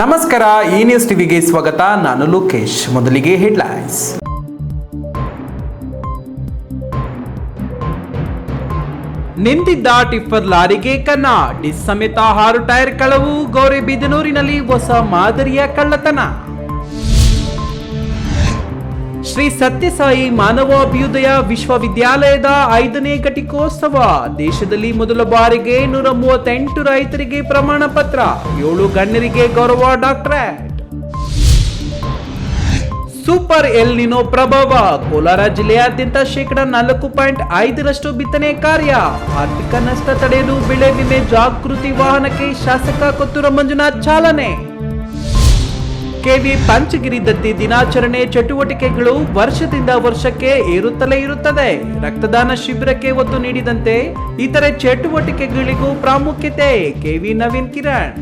ನಮಸ್ಕಾರ, ಈ ನ್ಯೂಸ್ ಟಿವಿಗೆ ಸ್ವಾಗತ. ನಾನು ಲೋಕೇಶ್. ಮೊದಲಿಗೆ ಹೆಡ್ಲೈನ್ಸ್. ನಿಂತಿದ್ದ ಟಿಪ್ಪರ್ ಲಾರಿಗೆ ಕನ್ನ, ಡಿಸ್ ಸಮೇತ 6 ಟೈರ್ ಕಳವು. ಗೌರಿಬಿದನೂರಿನಲ್ಲಿ ಹೊಸ ಮಾದರಿಯ ಕಳ್ಳತನ. ಶ್ರೀ ಸತ್ಯಸಾಯಿ ಮಾನವಾಭ್ಯುದಯ ವಿಶ್ವವಿದ್ಯಾಲಯದ 5ನೇ ಘಟಿಕೋತ್ಸವ. ದೇಶದಲ್ಲಿ ಮೊದಲ ಬಾರಿಗೆ 138 ರೈತರಿಗೆ ಪ್ರಮಾಣ ಪತ್ರ, 7 ಗಣ್ಯರಿಗೆ ಗೌರವ ಡಾಕ್ಟರೇಟ್. ಸೂಪರ್ ಎಲ್ ನಿನೋ ಪ್ರಭಾವ. ಕೋಲಾರ ಜಿಲ್ಲೆಯಾದ್ಯಂತ 4.5% ಬಿತ್ತನೆ ಕಾರ್ಯ. ಆರ್ಥಿಕ ನಷ್ಟ ತಡೆಯಲು ಬೆಳೆ ವಿಮೆ ಜಾಗೃತಿ ವಾಹನಕ್ಕೆ ಶಾಸಕ ಕೊತ್ತೂರು ಮಂಜುನಾಥ್ ಚಾಲನೆ. ಕೆವಿ ಪಂಚಗಿರಿ ದತ್ತಿ ದಿನಾಚರಣೆ ಚಟುವಟಿಕೆಗಳು ವರ್ಷದಿಂದ ವರ್ಷಕ್ಕೆ ಏರುತ್ತಲೇ ಇರುತ್ತದೆ. ರಕ್ತದಾನ ಶಿಬಿರಕ್ಕೆ ಒತ್ತು ನೀಡಿದಂತೆ ಇತರೆ ಚಟುವಟಿಕೆಗಳಿಗೂ ಪ್ರಾಮುಖ್ಯತೆ. ಕೆವಿ ನವೀನ್ ಕಿರಣ್.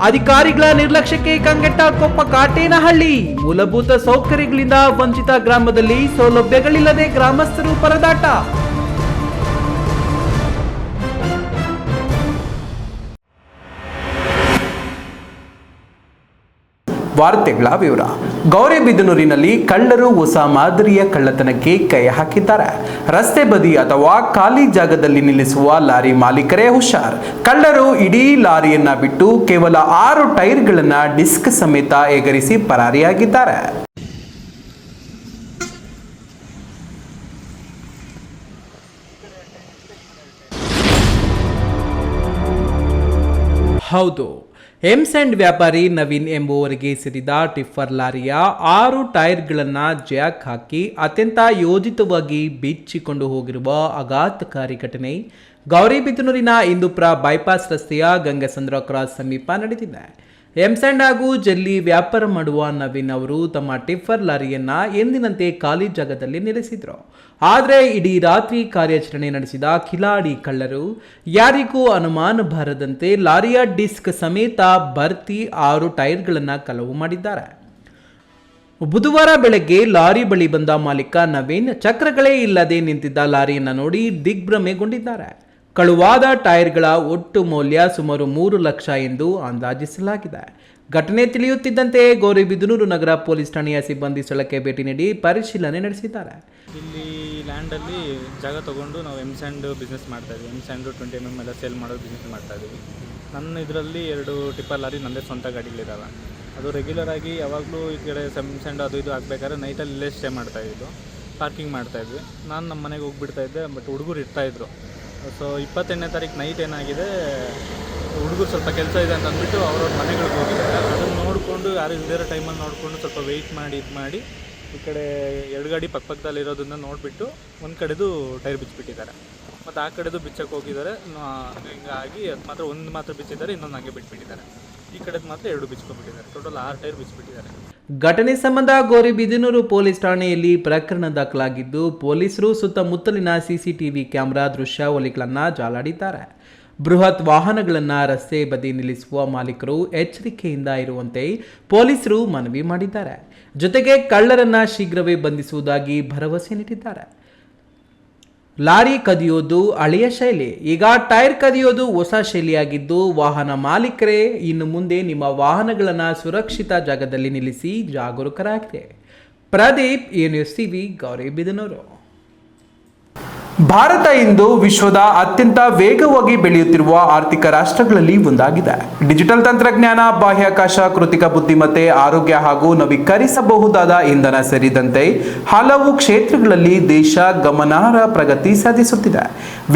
ಅಧಿಕಾರಿಗಳ ನಿರ್ಲಕ್ಷ್ಯಕ್ಕೆ ಕಂಗೆಟ್ಟ ಕೊಪ್ಪ ಕಾಟೇನಹಳ್ಳಿ. ಮೂಲಭೂತ ಸೌಕರ್ಯಗಳಿಂದ ವಂಚಿತ ಗ್ರಾಮದಲ್ಲಿ ಸೌಲಭ್ಯಗಳಿಲ್ಲದೆ ಗ್ರಾಮಸ್ಥರು ಪರದಾಟ. ವಾರ್ತೆಗಳ ವಿವರ. ಗೌರಿಬಿದನೂರಿನಲ್ಲಿ ಕಳ್ಳರು ಹೊಸ ಮಾದರಿಯ ಕಳ್ಳತನಕ್ಕೆ ಕೈ ಹಾಕಿದ್ದಾರೆ. ರಸ್ತೆ ಬದಿ ಅಥವಾ ಖಾಲಿ ಜಾಗದಲ್ಲಿ ನಿಲ್ಲಿಸುವ ಲಾರಿ ಮಾಲೀಕರೇ ಹುಷಾರ್. ಕಳ್ಳರು ಇಡೀ ಲಾರಿಯನ್ನ ಬಿಟ್ಟು ಕೇವಲ 6 ಟೈರ್ಗಳನ್ನ ಡಿಸ್ಕ್ ಸಮೇತ ಎಗರಿಸಿ ಪರಾರಿಯಾಗಿದ್ದಾರೆ. ಹೌದು, ಎಂಸ್ಯಾಂಡ್ ವ್ಯಾಪಾರಿ ನವೀನ್ ಎಂಬುವರಿಗೆ ಸೇರಿದ ಟಿಪ್ಪರ್ ಲಾರಿಯ 6 ಟೈರ್ಗಳನ್ನು ಜಾಕ್ ಹಾಕಿ ಅತ್ಯಂತ ಯೋಜಿತವಾಗಿ ಬಿಚ್ಚಿಕೊಂಡು ಹೋಗಿರುವ ಆಘಾತಕಾರಿ ಘಟನೆ ಗೌರಿಬಿದನೂರಿನ ಇಂದುಪುರ ಬೈಪಾಸ್ ರಸ್ತೆಯ ಗಂಗಸಂದ್ರ ಕ್ರಾಸ್ ಸಮೀಪ ನಡೆದಿದೆ. ಎಂಸ್ಯಾಂಡ್ ಹಾಗೂ ಜಲ್ಲಿ ವ್ಯಾಪಾರ ಮಾಡುವ ನವೀನ್ ಅವರು ತಮ್ಮ ಟಿಪ್ಪರ್ ಲಾರಿಯನ್ನ ಎಂದಿನಂತೆ ಖಾಲಿ ಜಾಗದಲ್ಲಿ ನಿಲ್ಲಿಸಿದ್ರು. ಆದರೆ ಇಡೀ ರಾತ್ರಿ ಕಾರ್ಯಾಚರಣೆ ನಡೆಸಿದ ಕಿಲಾಡಿ ಕಳ್ಳರು ಯಾರಿಗೂ ಅನುಮಾನ ಬಾರದಂತೆ ಲಾರಿಯ ಡಿಸ್ಕ್ ಸಮೇತ ಭರ್ತಿ 6 ಟೈರ್ಗಳನ್ನು ಕಳವು ಮಾಡಿದ್ದಾರೆ. ಬುಧವಾರ ಬೆಳಗ್ಗೆ ಲಾರಿ ಬಳಿ ಬಂದ ಮಾಲೀಕ ನವೀನ್ ಚಕ್ರಗಳೇ ಇಲ್ಲದೆ ನಿಂತಿದ್ದ ಲಾರಿಯನ್ನು ನೋಡಿ ದಿಗ್ಭ್ರಮೆಗೊಂಡಿದ್ದಾರೆ. ಕಳುವಾದ ಟೈರ್ಗಳ ಒಟ್ಟು ಮೌಲ್ಯ ಸುಮಾರು 3 ಲಕ್ಷ ಎಂದು ಅಂದಾಜಿಸಲಾಗಿದೆ. ಘಟನೆ ತಿಳಿಯುತ್ತಿದ್ದಂತೆ ಗೌರಿಬಿದನೂರು ನಗರ ಪೊಲೀಸ್ ಠಾಣೆಯ ಸಿಬ್ಬಂದಿ ಸ್ಥಳಕ್ಕೆ ಭೇಟಿ ನೀಡಿ ಪರಿಶೀಲನೆ ನಡೆಸಿದ್ದಾರೆ. ಇಲ್ಲಿ ಲ್ಯಾಂಡಲ್ಲಿ ಜಾಗ ತೊಗೊಂಡು ನಾವು ಎಂಸ್ಯಾಂಡ್ ಬಿಸ್ನೆಸ್ ಮಾಡ್ತಾಯಿದ್ವಿ. ಎಂಸ್ಯಾಂಡು 20 mm ಎಲ್ಲ ಸೇಲ್ ಮಾಡೋ ಬಿಸ್ನೆಸ್ ಮಾಡ್ತಾಯಿದ್ವಿ. ನನ್ನ ಇದರಲ್ಲಿ 2 ಟಿಪ್ಪರ್ ಲಾರಿ ನನ್ನದೇ ಸ್ವಂತ ಗಾಡಿಗಳಿದ್ದಾವೆ. ಅದು ರೆಗ್ಯುಲರಾಗಿ ಯಾವಾಗಲೂ ಈ ಕಡೆ ಎಂಸ್ಯಾಂಡ್ ಅದು ಇದು ಆಗಬೇಕಾದ್ರೆ ನೈಟಲ್ಲಿ ಇಲ್ಲೇ ಸ್ಟೇ ಮಾಡ್ತಾಯಿದ್ದು, ಪಾರ್ಕಿಂಗ್ ಮಾಡ್ತಾಯಿದ್ವಿ. ನಾನು ನಮ್ಮ ಮನೆಗೆ ಹೋಗ್ಬಿಡ್ತಾಯಿದ್ದೆ. ಬಟ್ ಹುಡುಗರು ಇರ್ತಾಯಿದ್ರು. ಸೊ 28ನೇ ತಾರೀಕು ನೈಟ್ ಏನಾಗಿದೆ, ಹುಡುಗರು ಸ್ವಲ್ಪ ಕೆಲಸ ಇದೆ ಅಂತ ಅಂದ್ಬಿಟ್ಟು ಅವ್ರವ್ರ ಮನೆಗಳಿಗೆ ಹೋಗಿದ್ದಾರೆ. ಅದನ್ನು ನೋಡಿಕೊಂಡು ಯಾರು ಇಲ್ದಿರೋ ಟೈಮಲ್ಲಿ ನೋಡಿಕೊಂಡು ಸ್ವಲ್ಪ ವೆಯ್ಟ್ ಮಾಡಿ ಈ ಕಡೆ 2 ಗಾಡಿ ಪಕ್ಕದಲ್ಲಿ ಇರೋದನ್ನ ನೋಡಿಬಿಟ್ಟು ಒಂದು ಕಡೆದು ಟೈರ್ ಬಿಚ್ಚಿಬಿಟ್ಟಿದ್ದಾರೆ. ಮತ್ತು ಆ ಕಡೆದು ಬಿಚ್ಚಕ್ಕೆ ಹೋಗಿದ್ದಾರೆ. ಹಿಂಗಾಗಿ ಅದು ಮಾತ್ರ ಒಂದು ಮಾತ್ರ ಬಿಚ್ಚಿದ್ದಾರೆ, ಇನ್ನೊಂದು ಹಂಗೆ ಬಿಟ್ಬಿಟ್ಟಿದ್ದಾರೆ. ಈ ಕಡೆದು ಮಾತ್ರ 2 ಬಿಚ್ಕೊಂಡ್ಬಿಟ್ಟಿದ್ದಾರೆ. Total 6 tyre ಬಿಚ್ಚಿಬಿಟ್ಟಿದ್ದಾರೆ. ಘಟನೆ ಸಂಬಂಧ ಗೌರಿಬಿದನೂರು ಪೊಲೀಸ್ ಠಾಣೆಯಲ್ಲಿ ಪ್ರಕರಣ ದಾಖಲಾಗಿದ್ದು, ಪೊಲೀಸರು ಸುತ್ತಮುತ್ತಲಿನ ಸಿಸಿಟಿವಿ ಕ್ಯಾಮೆರಾ ದೃಶ್ಯಾವಳಿಗಳನ್ನು ಜಾಲಾಡಿದ್ದಾರೆ. ಬೃಹತ್ ವಾಹನಗಳನ್ನು ರಸ್ತೆ ಬದಿ ನಿಲ್ಲಿಸುವ ಮಾಲೀಕರು ಎಚ್ಚರಿಕೆಯಿಂದ ಇರುವಂತೆ ಪೊಲೀಸರು ಮನವಿ ಮಾಡಿದ್ದಾರೆ. ಜೊತೆಗೆ ಕಳ್ಳರನ್ನ ಶೀಘ್ರವೇ ಬಂಧಿಸುವುದಾಗಿ ಭರವಸೆ ನೀಡಿದ್ದಾರೆ. ಲಾರಿ ಕದಿಯೋದು ಹಳೆಯ ಶೈಲಿ, ಈಗ ಟೈರ್ ಕದಿಯೋದು ಹೊಸ ಶೈಲಿಯಾಗಿದ್ದು, ವಾಹನ ಮಾಲೀಕರೇ ಇನ್ನು ಮುಂದೆ ನಿಮ್ಮ ವಾಹನಗಳನ್ನು ಸುರಕ್ಷಿತ ಜಾಗದಲ್ಲಿ ನಿಲ್ಲಿಸಿ ಜಾಗರೂಕರಾಗಿದೆ. ಪ್ರದೀಪ್, ಈ ನ್ಯೂಸ್ ಟಿವಿ, ಗೌರಿಬಿದನೂರು. ಭಾರತ ಇಂದು ವಿಶ್ವದ ಅತ್ಯಂತ ವೇಗವಾಗಿ ಬೆಳೆಯುತ್ತಿರುವ ಆರ್ಥಿಕ ರಾಷ್ಟ್ರಗಳಲ್ಲಿ ಒಂದಾಗಿದೆ. ಡಿಜಿಟಲ್ ತಂತ್ರಜ್ಞಾನ, ಬಾಹ್ಯಾಕಾಶ, ಕೃತಕ ಬುದ್ಧಿಮತ್ತೆ, ಆರೋಗ್ಯ ಹಾಗೂ ನವೀಕರಿಸಬಹುದಾದ ಇಂಧನ ಸೇರಿದಂತೆ ಹಲವು ಕ್ಷೇತ್ರಗಳಲ್ಲಿ ದೇಶ ಗಮನಾರ್ಹ ಪ್ರಗತಿ ಸಾಧಿಸುತ್ತಿದೆ.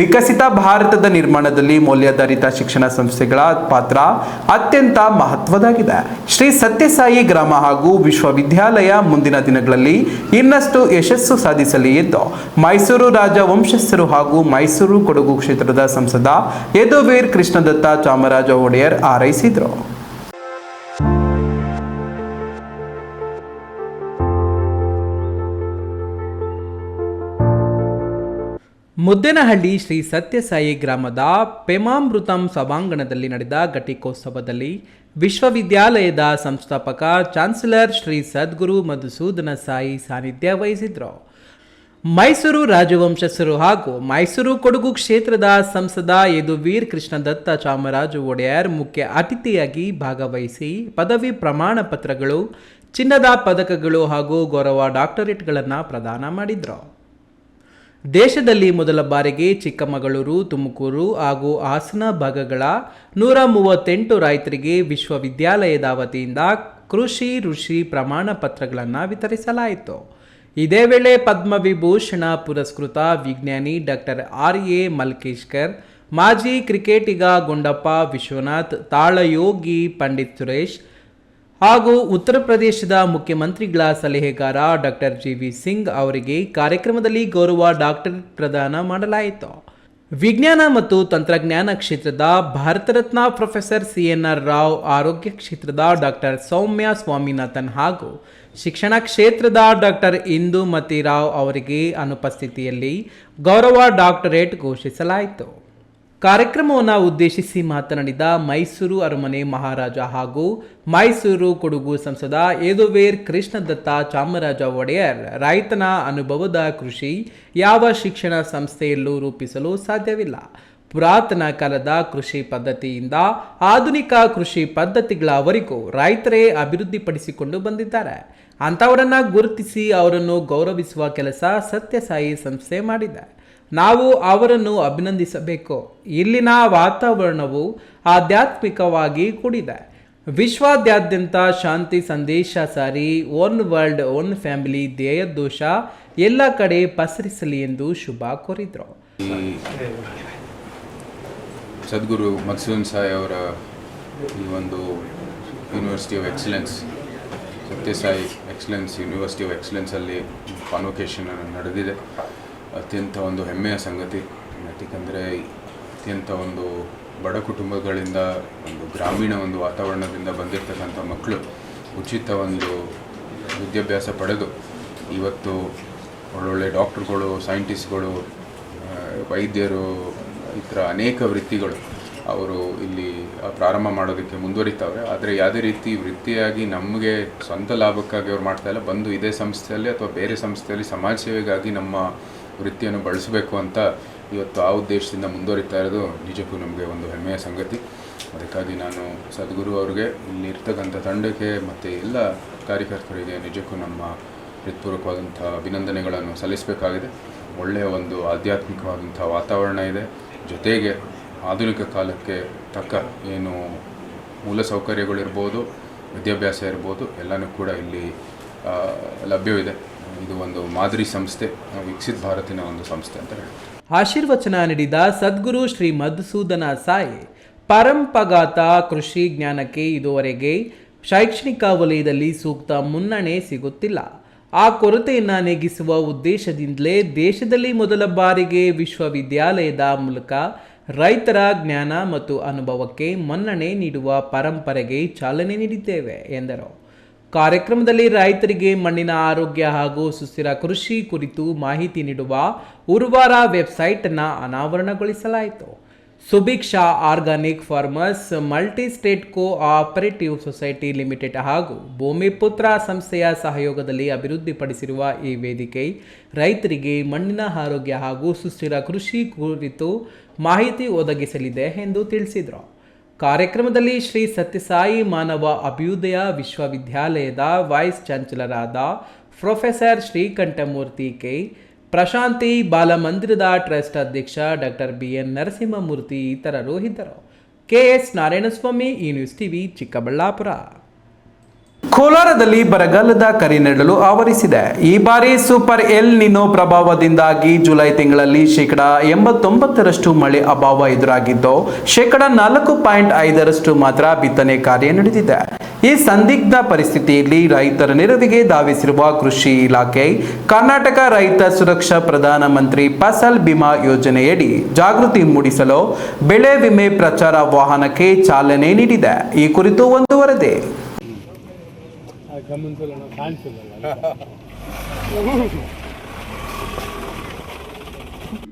ವಿಕಸಿತ ಭಾರತದ ನಿರ್ಮಾಣದಲ್ಲಿ ಮೌಲ್ಯಾಧಾರಿತ ಶಿಕ್ಷಣ ಸಂಸ್ಥೆಗಳ ಪಾತ್ರ ಅತ್ಯಂತ ಮಹತ್ವದಾಗಿದೆ. ಶ್ರೀ ಸತ್ಯಸಾಯಿ ಗ್ರಾಮ ಹಾಗೂ ವಿಶ್ವವಿದ್ಯಾಲಯ ಮುಂದಿನ ದಿನಗಳಲ್ಲಿ ಇನ್ನಷ್ಟು ಯಶಸ್ಸು ಸಾಧಿಸಲಿ ಎಂದು ಮೈಸೂರು ರಾಜವಂಶಸ್ಥರು ಹಾಗೂ ಮೈಸೂರು ಕೊಡಗು ಕ್ಷೇತ್ರದ ಸಂಸದ ಯದುವೀರ್ ಕೃಷ್ಣದತ್ತ ಚಾಮರಾಜ ಒಡೆಯರ್ ಹಾರೈಸಿದರು. ಮುದ್ದೇನಹಳ್ಳಿ ಶ್ರೀ ಸತ್ಯಸಾಯಿ ಗ್ರಾಮದ ಪೆಮಾಮೃತಂ ಸಭಾಂಗಣದಲ್ಲಿ ನಡೆದ ಘಟಿಕೋತ್ಸವದಲ್ಲಿ ವಿಶ್ವವಿದ್ಯಾಲಯದ ಸಂಸ್ಥಾಪಕ ಚಾನ್ಸಲರ್ ಶ್ರೀ ಸದ್ಗುರು ಮಧುಸೂದನ ಸಾಯಿ ಸಾನ್ನಿಧ್ಯ ವಹಿಸಿದ್ರು. ಮೈಸೂರು ರಾಜವಂಶಸ್ಥರು ಹಾಗೂ ಮೈಸೂರು ಕೊಡಗು ಕ್ಷೇತ್ರದ ಸಂಸದ ಯದುವೀರ್ ಕೃಷ್ಣದತ್ತ ಚಾಮರಾಜ ಒಡೆಯರ್ ಮುಖ್ಯ ಅತಿಥಿಯಾಗಿ ಭಾಗವಹಿಸಿ ಪದವಿ ಪ್ರಮಾಣ ಪತ್ರಗಳು, ಚಿನ್ನದ ಪದಕಗಳು ಹಾಗೂ ಗೌರವ ಡಾಕ್ಟರೇಟ್ಗಳನ್ನು ಪ್ರದಾನ ಮಾಡಿದರು. ದೇಶದಲ್ಲಿ ಮೊದಲ ಬಾರಿಗೆ ಚಿಕ್ಕಮಗಳೂರು, ತುಮಕೂರು ಹಾಗೂ ಹಾಸನ ಭಾಗಗಳ 138 ರೈತರಿಗೆ ವಿಶ್ವವಿದ್ಯಾಲಯದ ವತಿಯಿಂದ ಕೃಷಿ ಋಷಿ ಪ್ರಮಾಣ ಪತ್ರಗಳನ್ನು ವಿತರಿಸಲಾಯಿತು. ಇದೇ ವೇಳೆ ಪದ್ಮವಿಭೂಷಣ ಪುರಸ್ಕೃತ ವಿಜ್ಞಾನಿ ಡಾಕ್ಟರ್ ಆರ್.ಎ. ಮಲ್ಕೇಶ್ಕರ್, ಮಾಜಿ ಕ್ರಿಕೆಟಿಗ ಗುಂಡಪ್ಪ ವಿಶ್ವನಾಥ್, ತಾಳಯೋಗಿ ಪಂಡಿತ್ ಸುರೇಶ್ ಹಾಗೂ ಉತ್ತರ ಪ್ರದೇಶದ ಮುಖ್ಯಮಂತ್ರಿಗಳ ಸಲಹೆಗಾರ ಡಾಕ್ಟರ್ ಜಿ.ವಿ. ಸಿಂಗ್ ಅವರಿಗೆ ಕಾರ್ಯಕ್ರಮದಲ್ಲಿ ಗೌರವ ಡಾಕ್ಟರೇಟ್ ಪ್ರದಾನ ಮಾಡಲಾಯಿತು. ವಿಜ್ಞಾನ ಮತ್ತು ತಂತ್ರಜ್ಞಾನ ಕ್ಷೇತ್ರದ ಭಾರತ ರತ್ನ ಪ್ರೊಫೆಸರ್ ಸಿ.ಎನ್.ಆರ್. ರಾವ್, ಆರೋಗ್ಯ ಕ್ಷೇತ್ರದ ಡಾಕ್ಟರ್ ಸೌಮ್ಯ ಸ್ವಾಮಿನಾಥನ್ ಹಾಗೂ ಶಿಕ್ಷಣ ಕ್ಷೇತ್ರದ ಡಾಕ್ಟರ್ ಇಂದುಮತಿ ರಾವ್ ಅವರಿಗೆ ಅನುಪಸ್ಥಿತಿಯಲ್ಲಿ ಗೌರವ ಡಾಕ್ಟರೇಟ್ ಘೋಷಿಸಲಾಯಿತು. ಕಾರ್ಯಕ್ರಮವನ್ನು ಉದ್ದೇಶಿಸಿ ಮಾತನಾಡಿದ ಮೈಸೂರು ಅರಮನೆ ಮಹಾರಾಜ ಹಾಗೂ ಮೈಸೂರು ಕೊಡಗು ಸಂಸದ ಯದುವೀರ್ ಕೃಷ್ಣದತ್ತ ಚಾಮರಾಜ ಒಡೆಯರ್, ರೈತನ ಅನುಭವದ ಕೃಷಿ ಯಾವ ಶಿಕ್ಷಣ ಸಂಸ್ಥೆಯಲ್ಲೂ ರೂಪಿಸಲು ಸಾಧ್ಯವಿಲ್ಲ. ಪುರಾತನ ಕಾಲದ ಕೃಷಿ ಪದ್ಧತಿಯಿಂದ ಆಧುನಿಕ ಕೃಷಿ ಪದ್ಧತಿಗಳವರೆಗೂ ರೈತರೇ ಅಭಿವೃದ್ಧಿಪಡಿಸಿಕೊಂಡು ಬಂದಿದ್ದಾರೆ. ಅಂಥವರನ್ನು ಗುರುತಿಸಿ ಅವರನ್ನು ಗೌರವಿಸುವ ಕೆಲಸ ಸತ್ಯಸಾಯಿ ಸಂಸ್ಥೆ ಮಾಡಿದೆ. ನಾವು ಅವರನ್ನು ಅಭಿನಂದಿಸಬೇಕು. ಇಲ್ಲಿನ ವಾತಾವರಣವು ಆಧ್ಯಾತ್ಮಿಕವಾಗಿ ಕೂಡಿದೆ. ವಿಶ್ವಾದ್ಯಂತ ಶಾಂತಿ ಸಂದೇಶ ಸಾರಿ ಒನ್ ವರ್ಲ್ಡ್ ಒನ್ ಫ್ಯಾಮಿಲಿ ಧ್ಯೇಯೋದ್ದೇಶ ಎಲ್ಲ ಕಡೆ ಪಸರಿಸಲಿ ಎಂದು ಶುಭ ಕೋರಿದರು. ಸದ್ಗುರು ಮಧುಸೂದನ್ ಸಾಯಿ ಅವರ ಈ ಒಂದು university of excellence, Satyasai excellence university of ಎಕ್ಸಲೆನ್ಸಲ್ಲಿ ಕಾನ್ವೊಕೇಶನ್ ನಡೆದಿದೆ. ಅತ್ಯಂತ ಒಂದು ಹೆಮ್ಮೆಯ ಸಂಗತಿ. ಯಾಕೆಂದರೆ ಅತ್ಯಂತ ಒಂದು ಬಡ ಕುಟುಂಬಗಳಿಂದ, ಒಂದು ಗ್ರಾಮೀಣ ಒಂದು ವಾತಾವರಣದಿಂದ ಬಂದಿರತಕ್ಕಂಥ ಮಕ್ಕಳು ಉಚಿತ ಒಂದು ವಿದ್ಯಾಭ್ಯಾಸ ಪಡೆದು ಇವತ್ತು ಒಳ್ಳೊಳ್ಳೆ ಡಾಕ್ಟ್ರುಗಳು, ಸೈಂಟಿಸ್ಟ್ಗಳು, ವೈದ್ಯರು, ಈ ಥರ ಅನೇಕ ವೃತ್ತಿಗಳು ಅವರು ಇಲ್ಲಿ ಪ್ರಾರಂಭ ಮಾಡೋದಕ್ಕೆ ಮುಂದುವರಿತಾವ್ರೆ. ಆದರೆ ಯಾವುದೇ ರೀತಿ ವೃತ್ತಿಯಾಗಿ ನಮಗೆ ಸ್ವಂತ ಲಾಭಕ್ಕಾಗಿ ಅವ್ರು ಮಾಡ್ತಾಯಿಲ್ಲ. ಬಂದು ಇದೇ ಸಂಸ್ಥೆಯಲ್ಲಿ ಅಥವಾ ಬೇರೆ ಸಂಸ್ಥೆಯಲ್ಲಿ ಸಮಾಜ ಸೇವೆಗಾಗಿ ನಮ್ಮ ವೃತ್ತಿಯನ್ನು ಬಳಸಬೇಕು ಅಂತ ಇವತ್ತು ಆ ಉದ್ದೇಶದಿಂದ ಮುಂದುವರಿತಾ ಇರೋದು ನಿಜಕ್ಕೂ ನಮಗೆ ಒಂದು ಹೆಮ್ಮೆಯ ಸಂಗತಿ. ಅದಕ್ಕಾಗಿ ನಾನು ಸದ್ಗುರು ಅವ್ರಿಗೆ, ಇಲ್ಲಿ ಇರ್ತಕ್ಕಂಥ ತಂಡಕ್ಕೆ ಮತ್ತು ಎಲ್ಲ ಕಾರ್ಯಕರ್ತರಿಗೆ ನಿಜಕ್ಕೂ ನಮ್ಮ ಹೃತ್ಪೂರ್ವಕವಾದಂಥ ಅಭಿನಂದನೆಗಳನ್ನು ಸಲ್ಲಿಸಬೇಕಾಗಿದೆ. ಒಳ್ಳೆಯ ಒಂದು ಆಧ್ಯಾತ್ಮಿಕವಾದಂಥ ವಾತಾವರಣ ಇದೆ. ಜೊತೆಗೆ ಆಧುನಿಕ ಕಾಲಕ್ಕೆ ತಕ್ಕ ಏನು ಮೂಲ ಸೌಕರ್ಯಗಳಿರ್ಬೋದು, ವಿದ್ಯಾಭ್ಯಾಸ ಇರ್ಬೋದು, ಎಲ್ಲನೂ ಕೂಡ ಇಲ್ಲಿ ಲಭ್ಯವಿದೆ. ಇದು ಒಂದು ಮಾದರಿ ಸಂಸ್ಥೆ, ವಿಕಸಿತ ಭಾರತಿನ ಒಂದು ಸಂಸ್ಥೆ ಅಂತ ಹೇಳಿ ಆಶೀರ್ವಚನ ನೀಡಿದ ಸದ್ಗುರು ಶ್ರೀ ಮಧುಸೂದನ ಸಾಯಿ, ಪರಂಪರಾಗತ ಕೃಷಿ ಜ್ಞಾನಕ್ಕೆ ಇದುವರೆಗೆ ಶೈಕ್ಷಣಿಕ ವಲಯದಲ್ಲಿ ಸೂಕ್ತ ಮುನ್ನಡೆ ಸಿಗುತ್ತಿಲ್ಲ. ಆ ಕೊರತೆಯನ್ನು ನೀಗಿಸುವ ಉದ್ದೇಶದಿಂದಲೇ ದೇಶದಲ್ಲಿ ಮೊದಲ ಬಾರಿಗೆ ವಿಶ್ವವಿದ್ಯಾಲಯದ ಮೂಲಕ ರೈತರ ಜ್ಞಾನ ಮತ್ತು ಅನುಭವಕ್ಕೆ ಮನ್ನಣೆ ನೀಡುವ ಪರಂಪರೆಗೆ ಚಾಲನೆ ನೀಡಿದ್ದೇವೆ ಎಂದರು. ಕಾರ್ಯಕ್ರಮದಲ್ಲಿ ರೈತರಿಗೆ ಮಣ್ಣಿನ ಆರೋಗ್ಯ ಹಾಗೂ ಸುಸ್ಥಿರ ಕೃಷಿ ಕುರಿತು ಮಾಹಿತಿ ನೀಡುವ ಉರ್ವಾರ ವೆಬ್ಸೈಟನ್ನು ಅನಾವರಣಗೊಳಿಸಲಾಯಿತು. Subhiksha organic farmers multi state cooperative society limited ಹಾಗೂ ಭೂಮಿಪುತ್ರ ಸಂಸ್ಥೆಯ ಸಹಯೋಗದಲ್ಲಿ ಅಭಿವೃದ್ಧಿಪಡಿಸಿರುವ ಈ ವೇದಿಕೆ ರೈತರಿಗೆ ಮಣ್ಣಿನ ಆರೋಗ್ಯ ಹಾಗೂ ಸುಸ್ಥಿರ ಕೃಷಿ ಕುರಿತು ಮಾಹಿತಿ ಒದಗಿಸಲಿದೆ ಎಂದು ತಿಳಿಸಿದರು. ಕಾರ್ಯಕ್ರಮದಲ್ಲಿ ಶ್ರೀ ಸತ್ಯಸಾಯಿ ಮಾನವ ಅಭ್ಯುದಯ ವಿಶ್ವವಿದ್ಯಾಲಯದ ವೈಸ್ ಚಾನ್ಸಲರಾದ ಪ್ರೊಫೆಸರ್ ಶ್ರೀಕಂಠಮೂರ್ತಿ ಕೆ, ಪ್ರಶಾಂತಿ ಬಾಲಮಂದಿರದ ಟ್ರಸ್ಟ್ ಅಧ್ಯಕ್ಷ ಡಾಕ್ಟರ್ ಬಿ.ಎನ್. ನರಸಿಂಹಮೂರ್ತಿ ಇತರರು ಇದ್ದರು. ಕೆ.ಎಸ್. ನಾರಾಯಣಸ್ವಾಮಿ, ಈ ನ್ಯೂಸ್ ಟಿವಿ, ಚಿಕ್ಕಬಳ್ಳಾಪುರ. ಕೋಲಾರದಲ್ಲಿ ಬರಗಾಲದ ಕರೆ ನೀಡಲು ಆವರಿಸಿದೆ. ಈ ಬಾರಿ ಸೂಪರ್ ಎಲ್ ನಿನೋ ಪ್ರಭಾವದಿಂದಾಗಿ ಜುಲೈ ತಿಂಗಳಲ್ಲಿ 89% ಮಳೆ ಅಭಾವ ಎದುರಾಗಿದ್ದು 4.5% ಮಾತ್ರ ಬಿತ್ತನೆ ಕಾರ್ಯ ನಡೆದಿದೆ. ಈ ಸಂದಿಗ್ಧ ಪರಿಸ್ಥಿತಿಯಲ್ಲಿ ರೈತರ ನೆರವಿಗೆ ಧಾವಿಸಿರುವ ಕೃಷಿ ಇಲಾಖೆ ಕರ್ನಾಟಕ ರೈತ ಸುರಕ್ಷಾ ಪ್ರಧಾನ ಮಂತ್ರಿ ಫಸಲ್ ಬಿಮಾ ಯೋಜನೆಯಡಿ ಜಾಗೃತಿ ಮೂಡಿಸಲು ಬೆಳೆ ವಿಮೆ ಪ್ರಚಾರ ವಾಹನಕ್ಕೆ ಚಾಲನೆ ನೀಡಿದೆ. ಈ ಕುರಿತು ಒಂದು ವರದಿ.